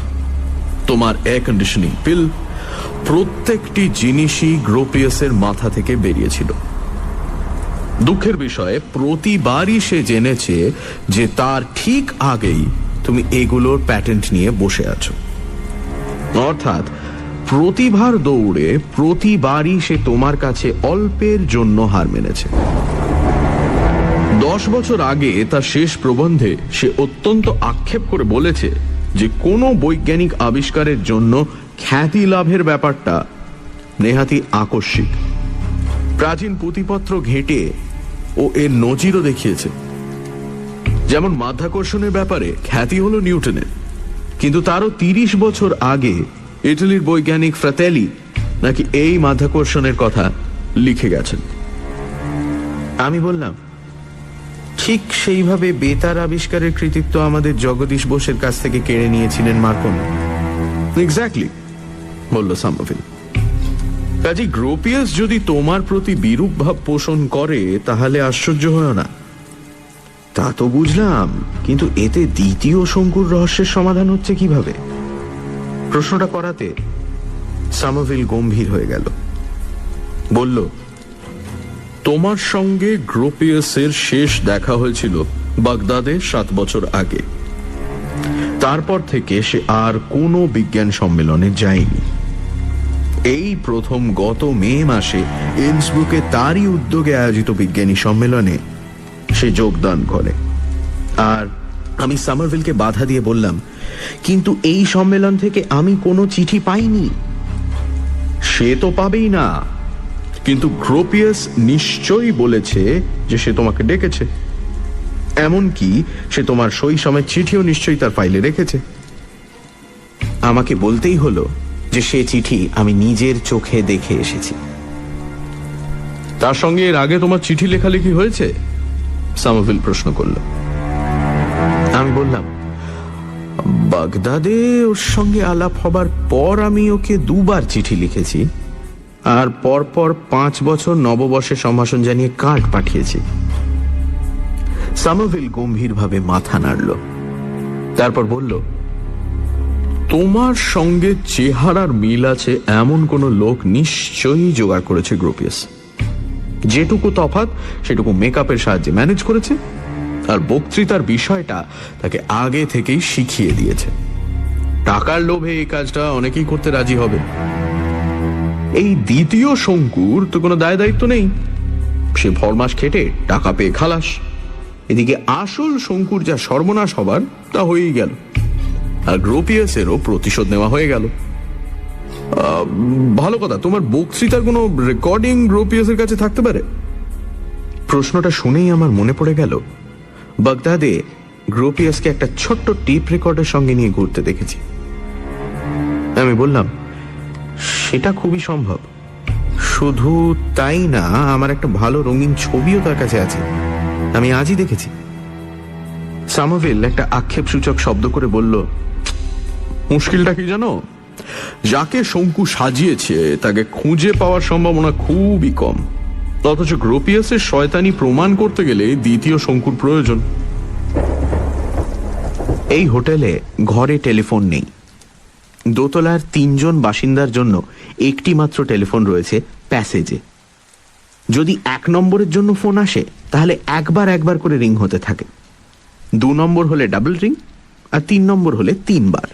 তোমার এয়ার কন্ডিশনিং পিল, প্রত্যেকটি জিনিসই গ্রোপিয়াসের মাথা থেকে বেরিয়েছিল। দুঃখের বিষয়ে প্রতিবারই সে জেনেছে যে তার ঠিক আগেই তুমি এগুলোর প্যাটেন্ট নিয়ে বসে আছো। অর্থাৎ প্রতিভার দৌড়ে প্রতিবারই সে তোমার কাছে অল্পের জন্য হার মেনেছে। 10 বছর আগে তার শেষ প্রবন্ধে সে অত্যন্ত আক্ষেপ করে বলেছে যে কোনো বৈজ্ঞানিক আবিষ্কারের জন্য খ্যাতি লাভের ব্যাপারটা নেহাতি আকস্মিক। প্রাচীন পুঁথিপত্র ঘেঁটে ও এর নজিরও দেখিয়েছে। যেমন মাধ্যাকর্ষণের ব্যাপারে খ্যাতি হলো নিউটনের, কিন্তু তারও 30 বছর আগে ইটালির বৈজ্ঞানিক ফ্রাতেলি নাকি এই মাধ্যাকর্ষণের কথা লিখে গেছেন। আমি বললাম, ঠিক সেইভাবে বেতার আবিষ্কারের কৃতিত্ব আমাদের জগদীশ বোসের কাছ থেকে কেড়ে নিয়েছিলেন মার্কনি। এক্স্যাক্টলি, বলল সামারভিল। কাজী গ্রোপিয়াস যদি তোমার প্রতি বিরূপ ভাব পোষণ করে তাহলে আশ্চর্য হয় না। তা তো বুঝলাম, কিন্তু এতে দ্বিতীয় শঙ্কুর রহস্যের সমাধান হচ্ছে কিভাবে? প্রশ্নটা করাতে সামারভিল গম্ভীর হয়ে গেল। বলল, তোমার সঙ্গে গ্রোপিয়াসের শেষ দেখা হয়েছিল বাগদাদে 7 বছর আগে। তারপর থেকে সে আর কোনো বিজ্ঞান সম্মেলনে যায়নি। এই প্রথম গত মে মাসে ইন্সব্রুকে তারই উদ্যোগে আয়োজিত বিজ্ঞানী সম্মেলনে সে যোগদান করে। আর আমি সামারভিলকে বাধা দিয়ে বললাম, কিন্তু এই সম্মেলন থেকে আমি কোনো চিঠি পাইনি। সে তো পাবেই না, কিন্তু গ্রোপিয়াস নিশ্চয়ই বলেছে যে সে তোমাকে ডেকেছে। এমনকি সে তোমার শৈশবের চিঠিও নিশ্চয়ই তার ফাইলে রেখেছে। আমাকে বলতেই হলো যে সে চিঠি আমি নিজের চোখে দেখে এসেছি। তার সঙ্গে এর আগে তোমার চিঠি লেখালেখি হয়েছে? সামারভিল প্রশ্ন করল। আমি বললাম, বাগদাদে ওর সঙ্গে আলাপ হবার পর আমি ওকে 2 বার চিঠি লিখেছি, আর পরপর 5 বছর নববর্ষে সম্ভাষণ জানিয়ে কার্ড পাঠিয়েছি। সামারভিল গম্ভীরভাবে মাথা নাড়ল, তারপর বলল, তোমার সঙ্গে চেহারার মিল আছে এমন কোন লোক নিশ্চয়ই জোগাড় করেছে গ্রোপিয়াস। যেটুকু তফাৎ সেটুকু মেকআপের সাহায্যে ম্যানেজ করেছে, আর বক্তৃতার বিষয়টা তাকে আগে থেকেই শিখিয়ে দিয়েছে। টাকার লোভে এই কাজটা অনেকেই করতে রাজি হবে। এই দ্বিতীয় শঙ্কুর তো কোনো দায় দায়িত্ব নেই, সে ফরমাস খেটে টাকা পেয়ে খালাস। এদিকে আসল শঙ্কুর যা সর্বনাশ হবার তা হয়েই গেল, আর গ্রোপিয়াসেরও প্রতিশোধ নেওয়া হয়ে গেল। ভালো কথা, তোমার বক্তৃতার কোনো রেকর্ডিং গ্রোপিয়াসের কাছে থাকতে পারে? প্রশ্নটা শুনেই আমার মনে পড়ে গেল, বাগদাদে গ্রোপিয়াসকে একটা ছোট্ট টেপ রেকর্ডের সঙ্গে নিয়ে ঘুরতে দেখেছি। আমি বললাম, সেটা খুবই সম্ভব। শুধু তাই না, আমার একটা ভালো রঙিন ছবিও তার কাছে আছে, আমি আজই দেখেছি। সামারভিল একটা আক্ষেপসূচক শব্দ করে বলল, মুশকিলটা কি জানো? যাকে শঙ্কু সাজিয়েছে তাকে খুঁজে পাওয়ার সম্ভাবনা খুবই কম, অথচ গ্রোপিয়াসের শয়তানি প্রমাণ করতে গেলে দ্বিতীয় শঙ্কুর প্রয়োজন। এই হোটেলে ঘরে টেলিফোন নেই। দোতলার 3 জন বাসিন্দার জন্য একটি মাত্র টেলিফোন রয়েছে প্যাসেজে। যদি 1 নম্বরের জন্য ফোন আসে তাহলে একবার করে রিং হতে থাকে। 2 নম্বর হলে ডাবল রিং, আর 3 নম্বর হলে 3 বার।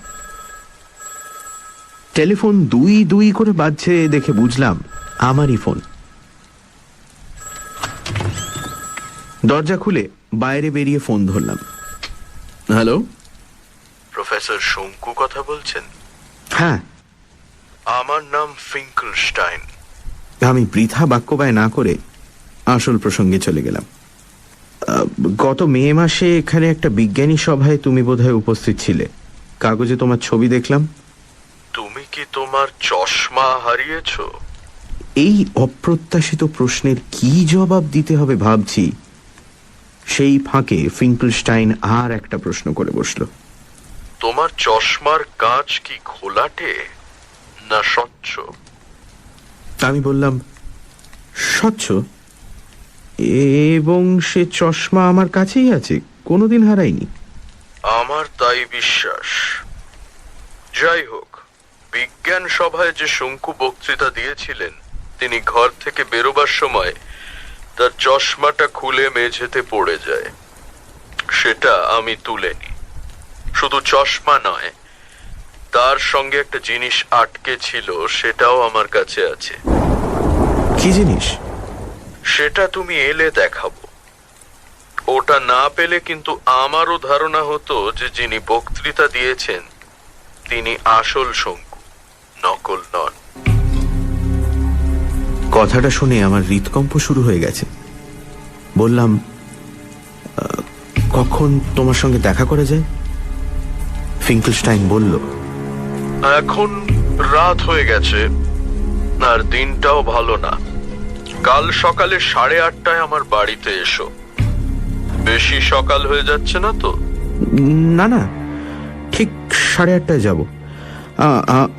টেলিফোন 2 করে বাজছে দেখে বুঝলাম আমারই ফোন। দরজা খুলে বাইরে বেরিয়ে ফোন ধরলাম। হ্যালো, প্রফেসর শঙ্কু কথা বলছেন? হ্যাঁ। আমার নাম ফিঙ্কলস্টাইন। আমি বৃথা বাক্য ব্যয় না করে আসল প্রসঙ্গে চলে গেলাম। গত মে মাসে এখানে একটা বিজ্ঞানী সভায় তুমি বোধহয় উপস্থিত ছিলে। কাগজে তোমার ছবি দেখলাম। তুমি কি তোমার চশমা হারিয়েছ? এই অপ্রত্যাশিত প্রশ্নের কি জবাব দিতে হবে ভাবছি, সেই ফাঁকে ফিঙ্কলস্টাইন আর একটা প্রশ্ন করে বসল। তোমার চশমার কাঁচ কি ঘোলাটে না স্বচ্ছ? আমি বললাম, স্বচ্ছ, এবং সে চশমা আমার কাছেই আছে, কোনোদিন হারাইনি। আমার তাই বিশ্বাস। যাই হোক, বিজ্ঞান সভায় যে শঙ্কু বক্তৃতা দিয়েছিলেন, তিনি ঘর থেকে বেরোবার সময় তার চশমাটা খুলে মেঝেতে পড়ে যায়। সেটা আমি তুলে নিই। শুধু চশমা নয়, তার সঙ্গে একটা জিনিস আটকে ছিল, সেটাও আমার কাছে আছে। কি জিনিস? সেটা তুমি এলে দেখাবো। ওটা না পেলে কিন্তু আমারও ধারণা হতো যে যিনি বক্তৃতা দিয়েছেন তিনি আসল শঙ্কু, নকল নন। কথাটা শুনে আমার হৃদকম্প শুরু হয়ে গেছে। বললাম, কখন তোমার সঙ্গে দেখা করা যায়? ফিঙ্কেলস্টাইন বলল, এখন রাত হয়ে গেছে আর দিনটাও ভালো না। কাল সকালে 8:30 আমার বাড়িতে এসো। বেশি সকাল হয়ে যাচ্ছে না তো? না না, ঠিক 8:30 যাব।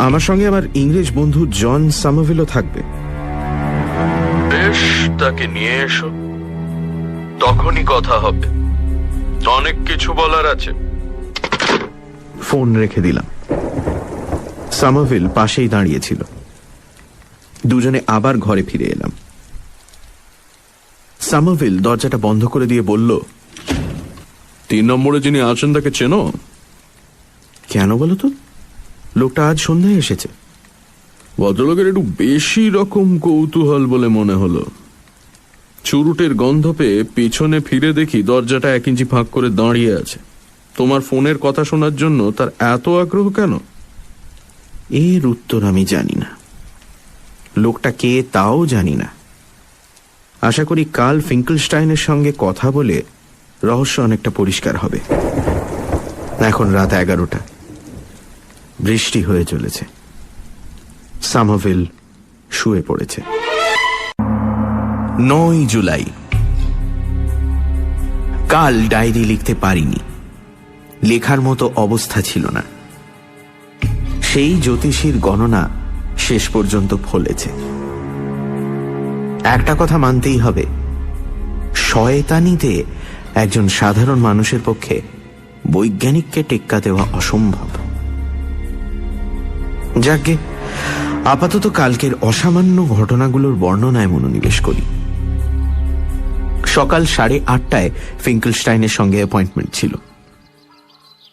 আমার সঙ্গে আমার ইংরেজ বন্ধু জন সামারভিলও থাকবে। বেশ, তাকে নিয়ে এসো, তখনই কথা হবে। অনেক কিছু বলার আছে। ফোন রেখে দিলাম। সামারভিল পাশেই দাঁড়িয়েছিল। দুজনে আবার ঘরে ফিরে এলাম। সামারভিল দরজাটা বন্ধ করে দিয়ে বলল, 3 নম্বরে যিনি আছেন তাকে চেনো? কেন বলো তো? লোকটা আজ সন্ধ্যায় এসেছে। ভদ্রলোকের একটু বেশি রকম কৌতূহল বলে মনে হলো। চুরুটের গন্ধ পেয়ে পিছনে ফিরে দেখি দরজাটা 1 ইঞ্চি ফাঁক করে দাঁড়িয়ে আছে। তোমার ফোনের কথা শোনার জন্য তার এত আগ্রহ কেন? এর উত্তর আমি জানি না। লোকটা কে তাও জানি না। আশা করি কাল ফিঙ্কেলস্টাইনের সঙ্গে কথা বলে রহস্য অনেকটা পরিষ্কার হবে। এখন রাত 11টা। বৃষ্টি হয়ে চলেছে। সামারভিল শুয়ে পড়েছে। 9 জুলাই। কাল ডায়েরি লিখতে পারিনি। লেখার মতো অবস্থা ছিল না। সেই জ্যোতিষীর গণনা শেষ পর্যন্ত ফলেছে। একটা কথা মানতেই হবে, শয়তানিতে একজন সাধারণ মানুষের পক্ষে বৈজ্ঞানিককে টেক্কা দেওয়া অসম্ভব। যাকে আপাতত কালকের অসামান্য ঘটনাগুলোর বর্ণনায় মনোনিবেশ করি। সকাল 8:30টায় ফিঙ্কেলস্টাইনের সঙ্গে অ্যাপয়েন্টমেন্ট ছিল।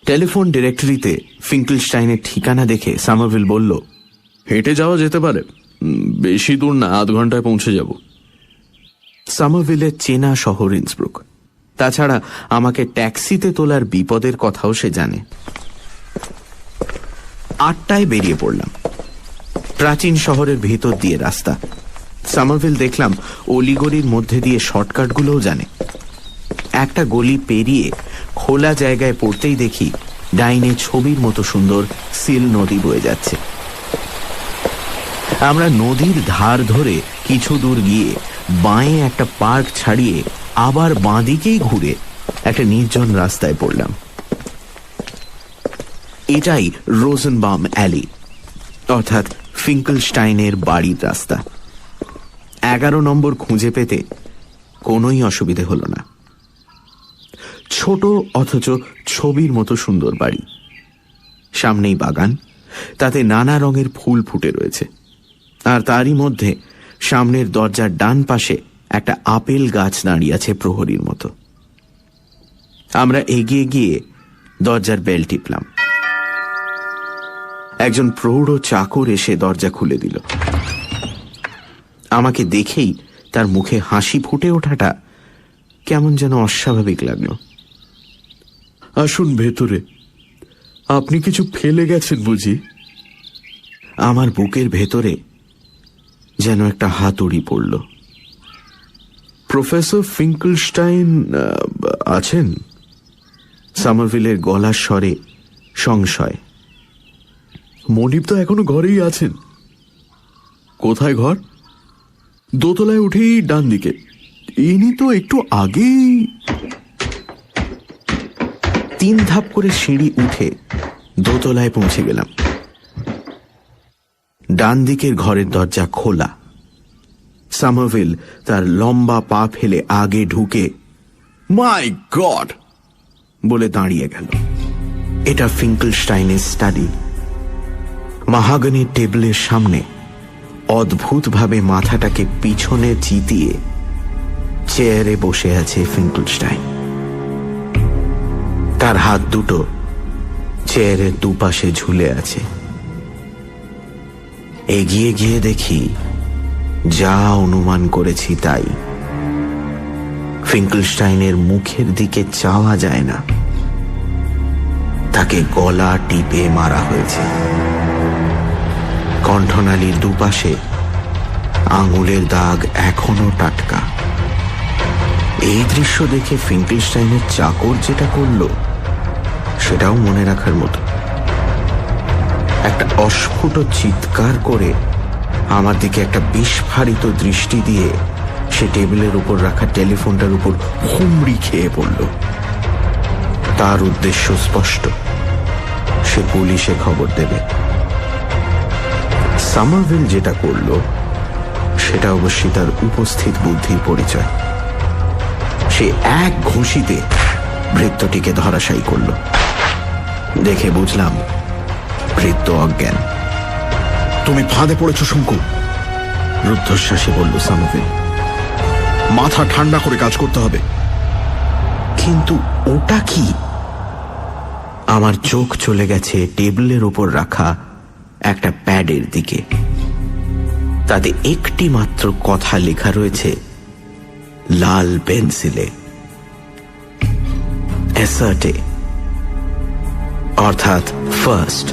টেলিফোন ডিরেক্টরিতে ফিঙ্কেলস্টাইনের ঠিকানা দেখে সামারভিল বলল, হেঁটে যাওয়া যেতে পারে, বেশি দূর না, 1/2 ঘন্টায় পৌঁছে যাব। সামারভিলের চেনা শহর ইন্সব্রুক। তাছাড়া আমাকে ট্যাক্সিতে তোলার বিপদের কথাও সে জানে। 8টায় বেরিয়ে পড়লাম। প্রাচীন শহরের ভেতর দিয়ে রাস্তা। সামারভিল দেখলাম অলিগলির মধ্যে দিয়ে শর্টকাটগুলোও জানে। একটা গলি পেরিয়ে খোলা জায়গায় পড়তেই দেখি ডাইনে ছবির মতো সুন্দর সিল নদী বয়ে যাচ্ছে। আমরা নদীর ধার ধরে কিছু দূর গিয়ে বাঁয়ে একটা পার্ক ছাড়িয়ে আবার বাঁদিকেই ঘুরে একটা নির্জন রাস্তায় পড়লাম। এটাই রোজেনবাম অ্যালি, অর্থাৎ ফিঙ্কেলস্টাইনের বাড়ির রাস্তা। 11 নম্বর খুঁজে পেতে কোনোই অসুবিধে হলো না। ছোট অথচ ছবির মতো সুন্দর বাড়ি। সামনেই বাগান, তাতে নানা রঙের ফুল ফুটে রয়েছে। আর তারই মধ্যে সামনের দরজার ডান পাশে একটা আপেল গাছ দাঁড়িয়ে আছে প্রহরীর মতো। আমরা এগিয়ে গিয়ে দরজার বেল টিপলাম। একজন প্রৌঢ় চাকর এসে দরজা খুলে দিল। আমাকে দেখেই তার মুখে হাসি ফুটে ওঠাটা কেমন যেন অস্বাভাবিক লাগলো। আসুন ভেতরে। আপনি কিছু ফেলে গেছেন বুঝি? আমার বুকের ভেতরে যেন একটা হাতুড়ি পড়ল। প্রফেসর ফিঙ্কেলস্টাইন আছেন? সামারভিলের গলার স্বরে সংশয়। মনিব তো এখনো ঘরেই আছেন। কোথায় ঘর? দোতলায় উঠেই ডান দিকে। ইনি তো একটু আগেই। 3 ধাপ করে সিঁড়ি উঠে দোতলায় পৌঁছে গেলাম। ডান দিকের ঘরের দরজা খোলা। সামারভিল তার লম্বা পা ফেলে আগে ঢুকে মাই গড বলে দাঁড়িয়ে গেল। এটা ফিঙ্কেলস্টাইনের স্টাডি। মাহাগনির টেবিলের সামনে অদ্ভুতভাবে মাথাটাকে পিছনে চিতিয়ে চেয়ারে বসে আছে ফিঙ্কেলস্টাইন। তার হাত দুটো চেয়ারের দুপাশে ঝুলে আছে। এগিয়ে গিয়ে দেখি যা অনুমান করেছি তাই। ফিঙ্কেলস্টাইনের মুখের দিকে চাওয়া যায় না, তাকে গলা টিপে মারা হয়েছে। কণ্ঠনালীর দুপাশে আঙুলের দাগ এখনো টাটকা। এই দৃশ্য দেখে ফিঙ্কেলস্টাইনের চাকর যেটা করল সেটাও মনে রাখার মতো। একটা অস্ফুট চিৎকার করে আমার দিকে একটা বিস্ফারিত দৃষ্টি দিয়ে সে টেবিলের উপর রাখা টেলিফোনটার উপর হুমড়ি খেয়ে পড়ল। তার উদ্দেশ্য স্পষ্ট, সে পুলিশে খবর দেবে। সামারভিল যেটা করল সেটা অবশ্যই তার উপস্থিত বুদ্ধির পরিচয়। সে এক ঘুষিতে ভৃত্যটিকে ধরাশায়ী করল। দেখে বুঝলাম ভৃত্য অজ্ঞান। তুমি ফাঁদে পড়েছ শঙ্কু, রুদ্ধশ্বাসে বলল সামারভিল। মাথা ঠান্ডা করে কাজ করতে হবে। কিন্তু ওটা কি? আমার চোখ চলে গেছে টেবিলের উপর রাখা একটা প্যাডের দিকে। তাতে একটি মাত্র কথা লেখা রয়েছে লাল পেন্সিলে, অ্যাসার্টে, অর্থাৎ ফার্স্ট,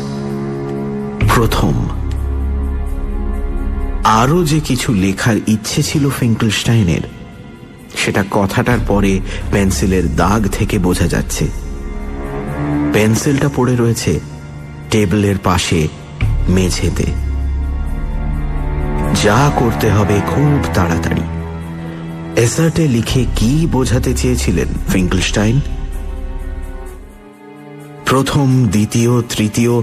প্রথম। আরো যে কিছু লেখার ইচ্ছে ছিল ফিঙ্কেলস্টাইনের, সেটা কথাটার পরে পেন্সিলের দাগ থেকে বোঝা যাচ্ছে। পেন্সিলটা পড়ে রয়েছে টেবিলের পাশে মেঝেতে। যা করতে হবে খুব তাড়াতাড়ি। এসার্টে লিখে কি বোঝাতে চেয়েছিলেন ফিঙ্কেলস্টাইন? প্রথম, দ্বিতীয়, তৃতীয়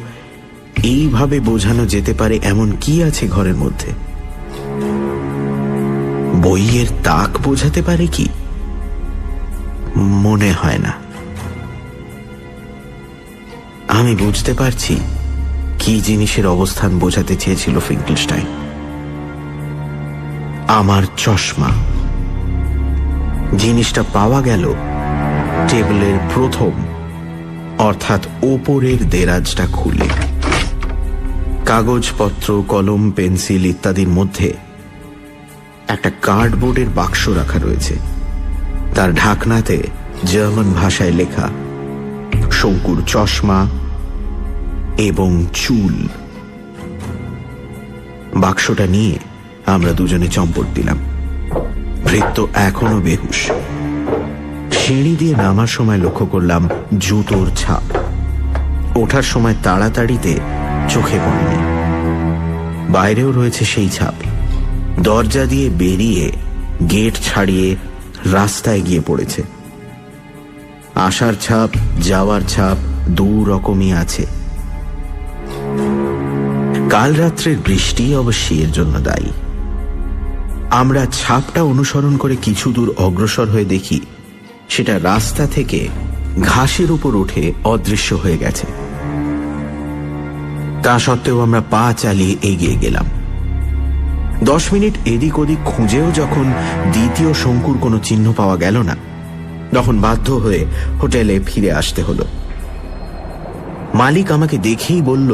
এইভাবে বোঝানো যেতে পারে এমন কি আছে ঘরের মধ্যে? বইয়ের তাক বোঝাতে পারে কি? মনে হয় না। আমি বুঝতে পারছি কি জিনিসের অবস্থান বোঝাতে চেয়েছিল ফিঙ্কেলস্টাইন। আমার চশমা। জিনিসটা পাওয়া গেল টেবিলের প্রথম, অর্থাৎ ওপরের দেরাজটা খুলে। কাগজপত্র, কলম, পেন্সিল ইত্যাদির মধ্যে একটা কার্ডবোর্ডের বাক্স রাখা রয়েছে। তার ঢাকনাতে জার্মান ভাষায় লেখা শঙ্কুর চশমা এবং চুল। বাক্সটা নিয়ে আমরা দুজনে চম্পট দিলাম। ভৃত্য এখনো বেহুশ। সিঁড়ি দিয়ে নামার সময় লক্ষ্য করলাম জুতোর ছাপ। ওঠার সময় তাড়াতাড়িতে চোখে পড়েনি। বাইরেও রয়েছে সেই ছাপ। দরজা দিয়ে বেরিয়ে গেট ছাড়িয়ে রাস্তায় গিয়ে পড়েছে। আসার ছাপ, যাওয়ার ছাপ দু রকমই আছে। কাল রাত্রের বৃষ্টি অবশ্যই এর জন্য দায়ী। আমরা ছাপটা অনুসরণ করে কিছু দূর অগ্রসর হয়ে দেখি সেটা রাস্তা থেকে ঘাসের উপর উঠে অদৃশ্য হয়ে গেছে। তা সত্ত্বেও আমরা পা চালিয়ে এগিয়ে গেলাম। 10 মিনিট এদিক ওদিক খুঁজেও যখন দ্বিতীয় শঙ্কুর কোনো চিহ্ন পাওয়া গেল না, তখন বাধ্য হয়ে হোটেলে ফিরে আসতে হলো। মালিক আমাকে দেখেই বলল,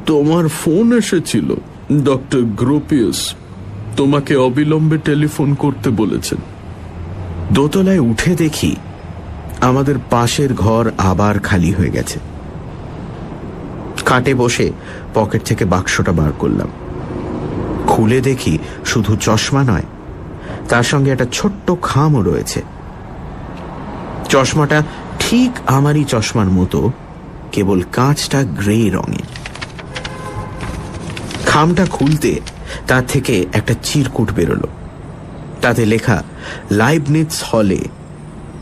তোমার ফোন এসেছিল, ডক্টর গ্রোপিয়াস তোমাকে অবিলম্বে টেলিফোন করতে বলেছেন। দোতলায় উঠে দেখি আমাদের পাশের ঘর আবার খালি হয়ে গেছে। খাটে বসে পকেট থেকে বাক্সটা বার করলাম। খুলে দেখি শুধু চশমা নয়, তার সঙ্গে একটা ছোট্ট খামও রয়েছে। চশমাটা ঠিক আমারই চশমার মতো, কেবল কাঁচটা গ্রে রঙের। খামটা খুলতে তার থেকে একটা চিরকুট বেরোলো। তাতে লেখা লাইবনিটস হলে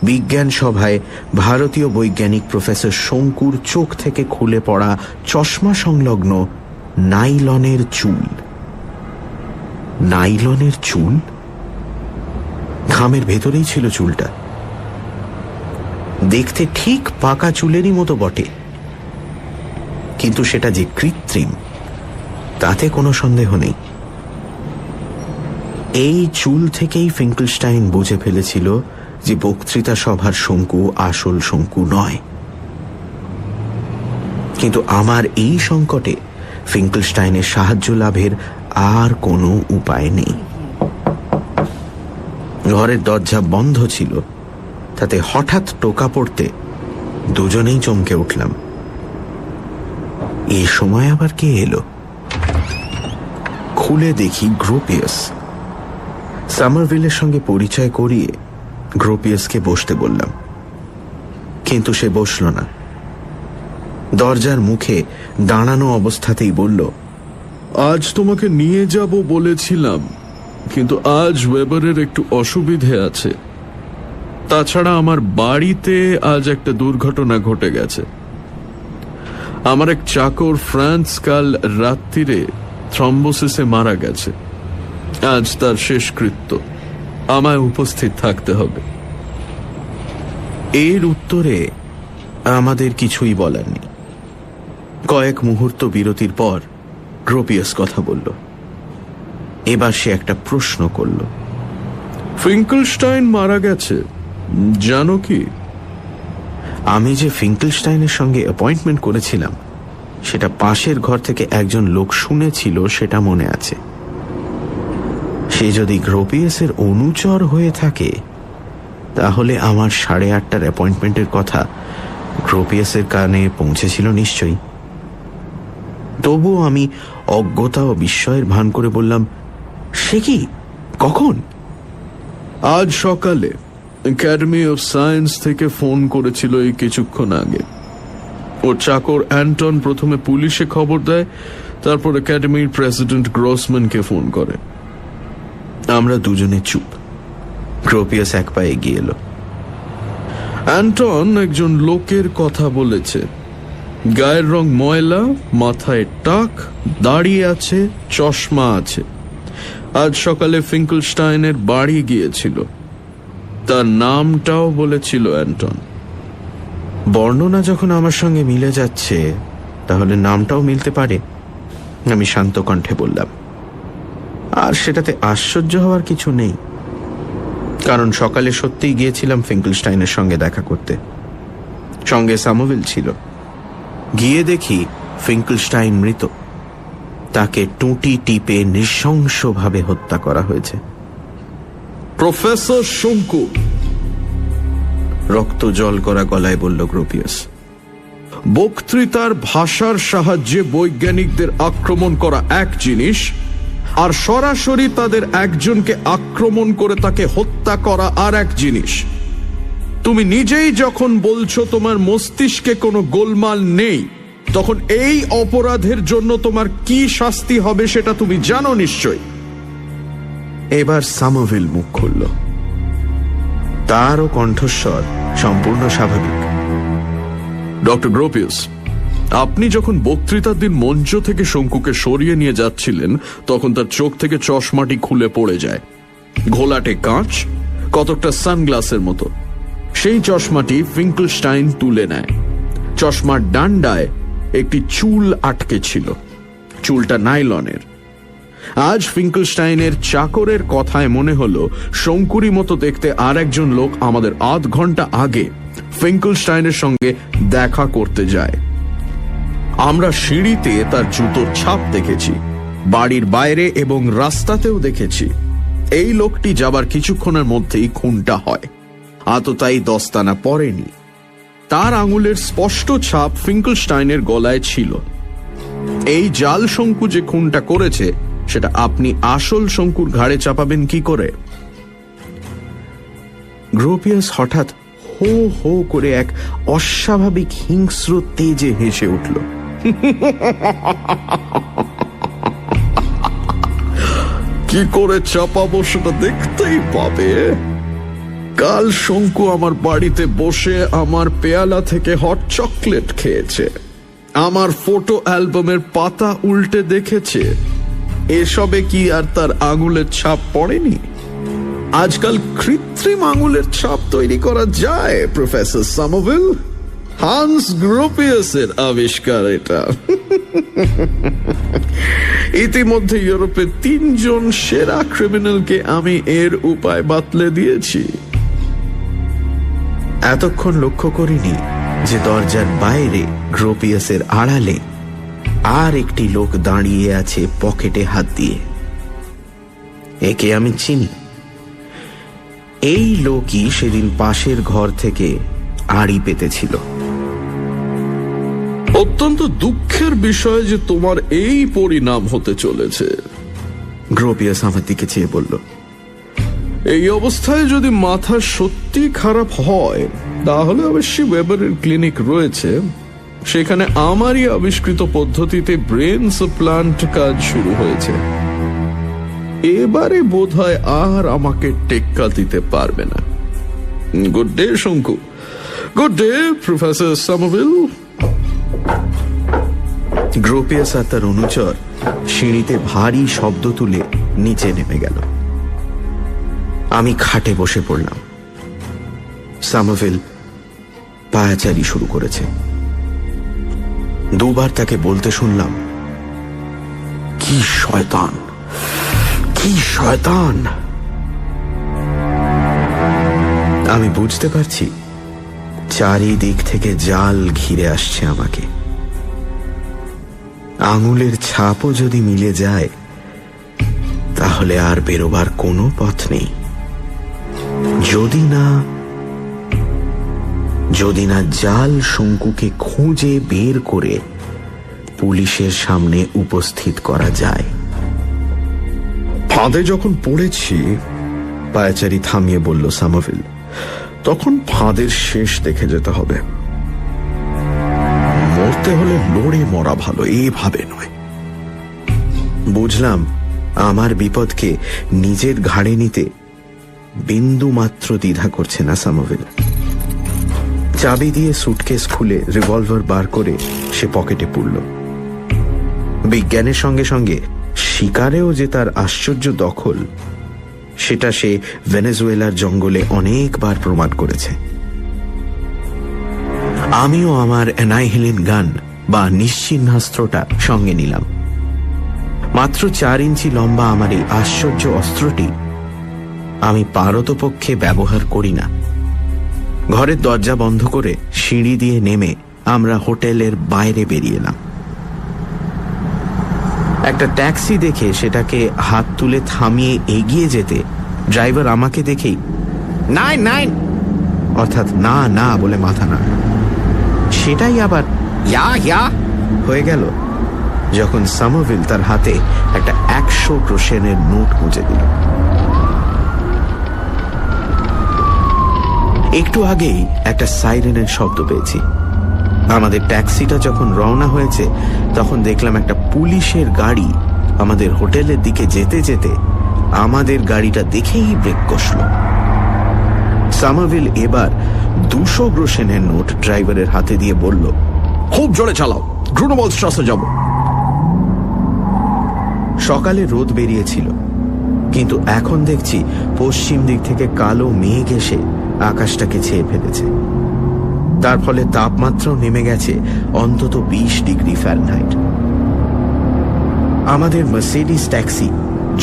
বিজ্ঞান সভায় ভারতীয় বৈজ্ঞানিক প্রফেসর শঙ্কুর চোখ থেকে খুলে পড়া চশমা সংলগ্ন নাইলনের চুল। নাইলনের চুল? খামের ভেতরেই ছিল চুলটা। দেখতে ঠিক পাকা চুলেরই মতো বটে, কিন্তু সেটা যে কৃত্রিম তাতে কোনো সন্দেহ নেই। এই চুল থেকেই ফিঙ্কেলস্টাইন বুঝে ফেলেছিল যে বক্তৃতা সভার শঙ্কু আসল শঙ্কু নয়। কিন্তু আমার এই সংকটে ফিঙ্কেলস্টাইনের সাহায্য লাভের আর কোনো উপায় নেই। ঘরের দরজা বন্ধ ছিল, তাতে হঠাৎ টোকা পড়তে দুজনেই চমকে উঠলাম। এই সময় আবার কে এলো? খুলে দেখি গ্রোপিয়াস। সামারভিলের সঙ্গে পরিচয় করিয়ে গ্রোপিয়াসকে বসতে বললাম, কিন্তু সে বসল না। দরজার মুখে দাঁড়ানো অবস্থাতেই বলল, আজ তোমাকে নিয়ে যাব বলেছিলাম, কিন্তু আজ ওয়েবারের একটু অসুবিধে আছে। তাছাড়া আমার বাড়িতে আজ একটা দুর্ঘটনা ঘটে গেছে। আমার এক চাকর ফ্রান্স কাল রাত্রিরে থ্রম্বোসিসে মারা গেছে। আজ তার শেষকৃত্য, আমায় উপস্থিত থাকতে হবে। এর উত্তরে আমাদের কিছুই বলার নেই। কয়েক মুহূর্ত বিরতির পর গ্রোপিয়াস কথা বলল। এবার সে একটা প্রশ্ন করল। ফিঙ্কেলস্টাইন মারা গেছে জানো কি? আমি যে ফিঙ্কেলস্টাইনের সঙ্গে অ্যাপয়েন্টমেন্ট করেছিলাম সেটা পাশের ঘর থেকে একজন লোক শুনেছিল, সেটা মনে আছে। সে যদি গ্রোপিয়াসের অনুচর হয়ে থাকে তাহলে আমার 8:30টার অ্যাপয়েন্টমেন্টের কথা গ্রোপিয়াসের কানে পৌঁছেছিল নিশ্চয়ই। তবুও আমি অজ্ঞতা ও বিস্ময়ের ভান করে বললাম, সে কি, কখন? আজ সকালে একাডেমি অফ সায়েন্স থেকে ফোন করেছিল এই কিছুক্ষণ আগে। ওর চাকর অ্যান্টন প্রথমে পুলিশে খবর দেয়, তারপর একাডেমির প্রেসিডেন্ট গ্রসম্যানকে ফোন করে। আমরা দুজনে চুপ। গ্রোপিয়াস এক পায়ে এগিয়ে এলো। অ্যান্টন একজন লোকের কথা বলেছে। গায়ের রং ময়লা, মাথায় টাক, দাঁড়িয়ে আছে, চশমা আছে। আজ সকালে ফিঙ্কেলস্টাইনের বাড়ি গিয়েছিল। তার নামটাও বলেছিল অ্যান্টন। বর্ণনা যখন আমার সঙ্গে মিলে যাচ্ছে তাহলে নামটাও মিলতে পারে, আমি শান্ত কণ্ঠে বললাম। আর সেটাতে আশ্চর্য হওয়ার কিছু নেই, কারণ সকালে সত্যিই গিয়েছিলাম ফিঙ্কেলস্টাইনের সঙ্গে দেখা করতে। সঙ্গে সামোভিল ছিল। গিয়ে দেখি ফিঙ্কেলস্টাইন মৃত। তাকে টুঁটি টিপে নৃশংসভাবে হত্যা করা হয়েছে। প্রফেসর শঙ্কু, রক্ত জল করা গলায় বলল গ্রোপিয়াস। বক্তৃতার ভাষার সাহায্যে বৈজ্ঞানিকদের আক্রমণ করা এক জিনিস, আর সরাসরি তাদের একজনকে আক্রমণ করে তাকে হত্যা করা আর এক জিনিস। তুমি নিজেই যখন বলছো তোমার মস্তিষ্কে কোনো গোলমাল নেই, তখন এই অপরাধের জন্য তোমার কি শাস্তি হবে সেটা তুমি জানো নিশ্চয়। এবার সামোভিল মুখ খুলল। তারও কণ্ঠস্বর সম্পূর্ণ স্বাভাবিক। ডক্টর গ্রোপিয়াস, আপনি যখন বক্তৃতার দিন মঞ্চ থেকে শঙ্কুকে সরিয়ে নিয়ে যাচ্ছিলেন তখন তার চোখ থেকে চশমাটি খুলে পড়ে যায়। ঘোলাটে কাঁচ, কতকটা সানগ্লাসের মতো। সেই চশমাটি ফিঙ্কেলস্টাইন তুলে নেয়। চশমার ডান্ডায় একটি চুল আটকে ছিল। চুলটা নাইলনের। আজ ফিঙ্কেলস্টাইনের চাকরের কথায় মনে হলো শঙ্কুরি মতো দেখতে আর একজন লোক আমাদের আধ ঘন্টা আগে ফিঙ্কেলস্টাইনের সঙ্গে দেখা করতে যায়। আমরা সিঁড়িতে তার জুতোর ছাপ দেখেছি, বাড়ির বাইরে এবং রাস্তাতেও দেখেছি। এই লোকটি যাবার কিছুক্ষণের মধ্যেই খুনটা হয়। আততায়ী দস্তানা পরেনি। তার আঙুলের স্পষ্ট ছাপ ফিঙ্কেলস্টাইনের গলায় ছিল। এই জাল শঙ্কু যে খুনটা করেছে সেটা আপনি আসল শঙ্কুর ঘাড়ে চাপাবেন কি করে? গ্রোপিয়াস হঠাৎ হো হো করে এক অস্বাভাবিক হিংস্র তেজে হেসে উঠল। কি করে চাপাবো সেটা দেখতেই পাবে। কাল শঙ্কু আমার বাড়িতে বসে আমার পেয়ালা থেকে হট চকলেট খেয়েছে, আমার ফটো অ্যালবামের পাতা উল্টে দেখেছে। এসবে কি আর তার আঙুলের ছাপ পড়েনি? আজকাল কৃত্রিম আঙুলের ছাপ তৈরি করা যায় প্রফেসর সামোভিল। হান্স গ্রোপিয়াসের আবিষ্কার এটা। ইতিমধ্যে ইউরোপে 3 জন সেরা ক্রিমিনালকে আমি এর উপায় বাতলে দিয়েছি। এতক্ষণ লক্ষ্য করিনি যে দরজার বাইরে গ্রোপিয়াসের আড়ালে আর একটি লোক দাঁড়িয়ে আছে পকেটে হাত দিয়ে। একে আমি চিনি। এই লোকই সেদিন পাশের ঘর থেকে আড়ি পেতেছিল। অত্যন্ত দুঃখের বিষয় যে তোমার এই পরিণাম হতে চলেছে। গ্রোপিয়াস আমার দিকে চেয়ে বলল, এই অবস্থায় যদি মাথা সত্যি খারাপ হয় তাহলে অবশ্যই ওয়েবারের ক্লিনিক রয়েছে, সেখানে আমারই আবিষ্কৃত পদ্ধতিতে ব্রেন সাপ্লান্ট কাজ শুরু হয়েছে। এবারে বোধহয় আর আমাকে টেক্কা দিতে পারবে না। Good day Shonku. Good day professor Summerville. Gropius আর তার অনুচর সিঁড়িতে ভারী শব্দ তুলে নিচে নেমে গেল। আমি খাটে বসে পড়লাম। সামারভিল পায়াচারি শুরু করেছে। দুবার তাকে বলতে শুনলাম, কি শয়তান, কি শয়তান। আমি বুঝতে পারছি চারিদিক থেকে জাল ঘিরে আসছে আমাকে। আঙুলের ছাপও যদি মিলে যায় তাহলে আর বেরোবার কোনো পথ নেই। যদি না জাল শঙ্কুকে খুঁজে বের করে পুলিশের সামনে উপস্থিত করা যায়। ফাঁদে যখন পড়েছি, পায়াচারি থামিয়ে বলল সামারভিল, তখন ফাঁদের শেষ দেখে যেতে হবে। মরতে হলে লড়ে মরা ভালো, এভাবে নয়। বুঝলাম আমার বিপদকে নিজের ঘাড়ে নিতে বিন্দু মাত্র দ্বিধা করছে না সামারভিল। চাবি দিয়ে সুটকেস খুলে রিভলভার বার করে সে পকেটে পুরল। বিজ্ঞানের সঙ্গে সঙ্গে শিকারেও যে তার আশ্চর্য দখল, সেটা সে ভেনেজুয়েলার জঙ্গলে অনেকবার প্রমাণ করেছে। আমিও আমার অ্যানাইহিলিন গান বা নিশ্চিহ্নাস্ত্রটা সঙ্গে নিলাম। মাত্র 4 ইঞ্চি লম্বা আমার এই আশ্চর্য অস্ত্রটি আমি পারতপক্ষে ব্যবহার করি না। ঘরের দরজা বন্ধ করে সিঁড়ি দিয়ে নেমে আমরা হোটেলের বাইরে বেরিয়ে এলাম। একটা ট্যাক্সি দেখে সেটাকে হাত তুলে থামিয়ে এগিয়ে যেতে ড্রাইভার আমাকে দেখেই 9 অর্থাৎ না না বলে মাথা না, সেটাই আবার ইয়া হয়ে গেল যখন সামারভিল তার হাতে একটা 100 গ্রোসেনের নোট গুঁজে দিল। একটু আগেই একটা সাইরেনের শব্দ পেয়েছি। আমাদের ট্যাক্সিটা যখন রওনা হয়েছে তখন দেখলাম একটা পুলিশের গাড়ি আমাদের হোটেলের দিকে যেতে যেতে আমাদের গাড়িটা দেখেই ব্রেক কষল। সামারভিল এবার 200 গ্রোসেনের নোট ড্রাইভারের হাতে দিয়ে বলল, খুব জোরে চালাও, গ্রুনোবলস ট্রাসে যাব। সকালে রোদ বেরিয়েছিল, কিন্তু এখন দেখছি পশ্চিম দিক থেকে কালো মেঘ এসে আকাশটাকে ছেয়ে ফেলেছে। তার ফলে তাপমাত্রাও নেমে গেছে অন্তত 20 ডিগ্রি ফ্যারেনহাইট। আমাদের মার্সিডিজ ট্যাক্সি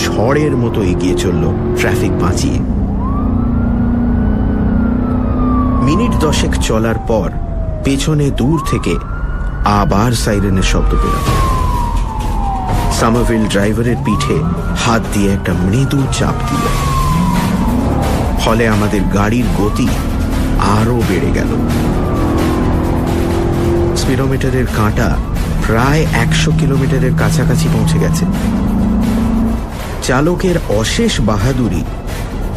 ঝড়ের মতো এগিয়ে চলল ট্রাফিক বাঁচিয়ে। মিনিট 10 চলার পর পেছনে দূর থেকে আবার সাইরেনের শব্দ পেল। সামারভিল ড্রাইভারের পিঠে হাত দিয়ে একটা মৃদু চাপ দিল। ফলে আমাদের গাড়ির গতি আরো বেড়ে গেল। স্পিডোমিটারের কাঁটা প্রায় 100 কিলোমিটারের কাছাকাছি পৌঁছে গেছে। চালকের অশেষ বাহাদুরি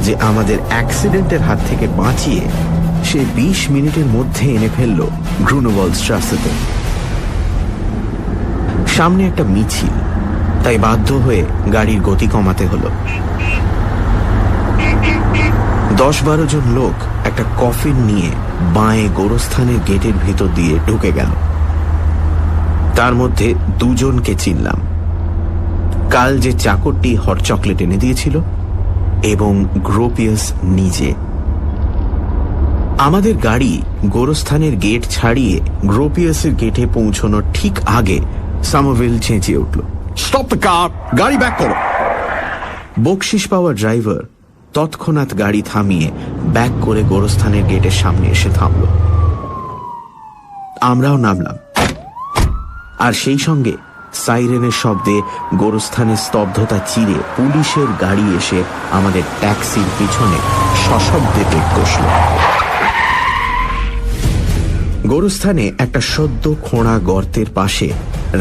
যে আমাদের অ্যাক্সিডেন্টের হাত থেকে বাঁচিয়ে সে 20 মিনিটের মধ্যে এনে ফেলল গ্রুনোবলস ট্রাসেতে। সামনে একটা মিছিল, তাই বাধ্য হয়ে গাড়ির গতি কমাতে হলো। 10-12 জন লোক একটা কফিন নিয়ে বাঁয়ে গোরস্থানের গেটের ভিতর দিয়ে ঢুকে গেল। তার মধ্যে 2 জনকে চিনলাম, কাল যে চাকরটি হট চকলেট এনে দিয়েছিল এবং গ্রোপিয়াস নিজে। আমাদের গাড়ি গোরস্থানের গেট ছাড়িয়ে গ্রোপিয়াসের গেটে পৌঁছানোর ঠিক আগে সামারভিল চেঁচিয়ে উঠল, স্টপ দ্য কার, গাড়ি ব্যাক করো। বকশিস পাওয়া ড্রাইভার তৎক্ষণাৎ গাড়ি থামিয়ে ব্যাক করে গোরস্থানের গেটের সামনে এসে থামল। আমরাও নামলাম, আর সেই সঙ্গে সাইরেনের শব্দে গোরস্থানের স্তব্ধতা চিরে পুলিশের গাড়ি এসে আমাদের ট্যাক্সির পিছনে সশব্দে ব্রেক কষল। গোরস্থানে একটা সদ্য খোঁড়া গর্তের পাশে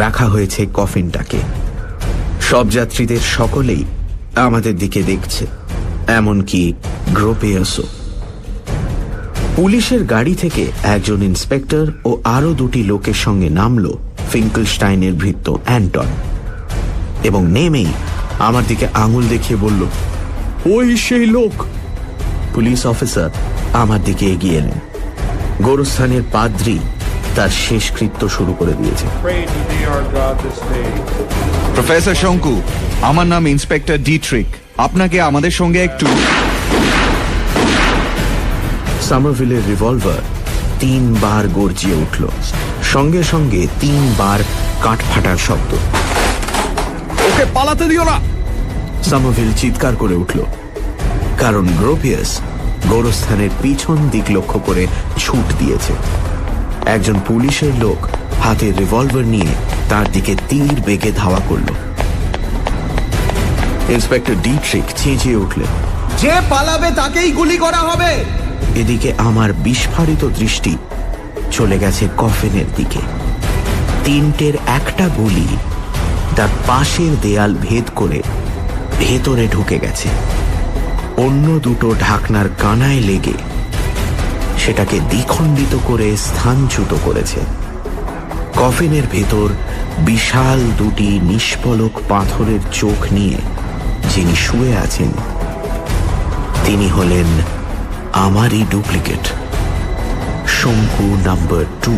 রাখা হয়েছে কফিনটাকে। সব যাত্রীদের সকলেই আমাদের দিকে দেখছে, এমনকি গ্রোপিয়াসও। পুলিশের গাড়ি থেকে একজন ইন্সপেক্টর ও আরো দুটি লোকের সঙ্গে নামল ফিঙ্কলস্টাইনের ভৃত্য অ্যান্টন, এবং নেমেই আমার দিকে আঙুল দেখিয়ে বলল, ওই সেই লোক। পুলিশ অফিসার আমার দিকে এগিয়ে এলেন। গোরস্থানের পাদ্রী তার শেষকৃত্য শুরু করে দিয়েছে। প্রফেসর শঙ্কু, আমার নাম ইন্সপেক্টর ডিট্রিক। আপনাকে আমাদের সঙ্গে একটু। সামারভিলের রিভলভার 3 বার গর্জিয়ে উঠল, সঙ্গে সঙ্গে 3 বার কাঠ ফাটার শব্দ। ওকে পালাতে দিও না! সামারভিল চিৎকার করে উঠল, কারণ গ্রোপিয়াস গোরস্থানের পিছন দিক লক্ষ্য করে ছুট দিয়েছে। একজন পুলিশের লোক হাতে রিভলভার নিয়ে তার দিকে তীর বেগে ধাওয়া করল। ইন্সপেক্টর ডিট্রিক চেঁচিয়ে উঠলেন, যে পালাবে তাকেই গুলি করা হবে। এদিকে আমার বিস্ফারিত দৃষ্টি চলে গেছে কফিনের দিকে। 3টের একটা গুলি তার পাশের দেয়াল ভেদ করে ভেতরে ঢুকে গেছে। অন্য দুটো ঢাকনার কানায় লেগে সেটাকে দ্বিখণ্ডিত করে স্থানচ্যুত করেছে। কফিনের ভেতর বিশাল দুটি নিষ্পলক পাথরের চোখ নিয়ে যিনি শুয়ে আছেন তিনি হলেন আমারই ডুপ্লিকেট, শঙ্কু নাম্বার 2।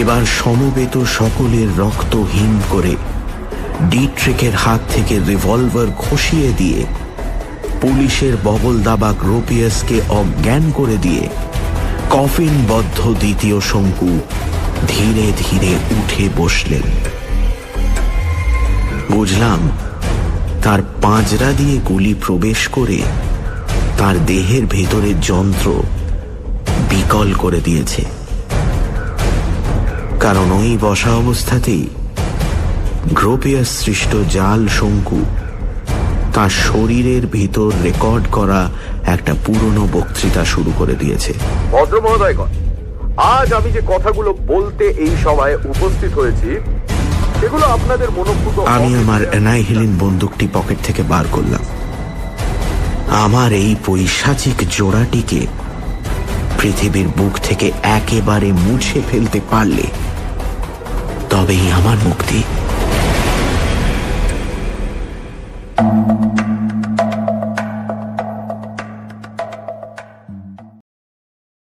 এবার সমবেত সকলের রক্ত হিম করে ডিট্রিকের হাত থেকে রিভলভার খসিয়ে দিয়ে পুলিশের বগল দাবা গ্রোপিয়াসকে অজ্ঞান করে দিয়ে কফিনবদ্ধ দ্বিতীয় শঙ্কু ধীরে ধীরে উঠে বসলেন। বুঝলাম তার পাঁজরা দিয়ে গুলি প্রবেশ করে তার দেহের ভেতরের যন্ত্র বিকল করে দিয়েছে, কারণ ওই বসা অবস্থাতেই গ্রোপিয়াস সৃষ্ট জাল শঙ্কু তার শরীরের ভিতর রেকর্ড করা একটা পুরনো বক্তৃতা শুরু করে দিয়েছে। ভদ্রমহোদয়গণ, আজ আমি যে কথাগুলো বলতে এই সভায় উপস্থিত হয়েছি সেগুলো আপনাদের মনোভূত। আমি আমার অ্যানাইহিলিন বন্দুকটি পকেট থেকে বার করলাম। আমার এই পৈশাচিক জোড়াটিকে পৃথিবীর বুক থেকে একেবারে মুছে ফেলতে পারলে তবেই আমার মুক্তি।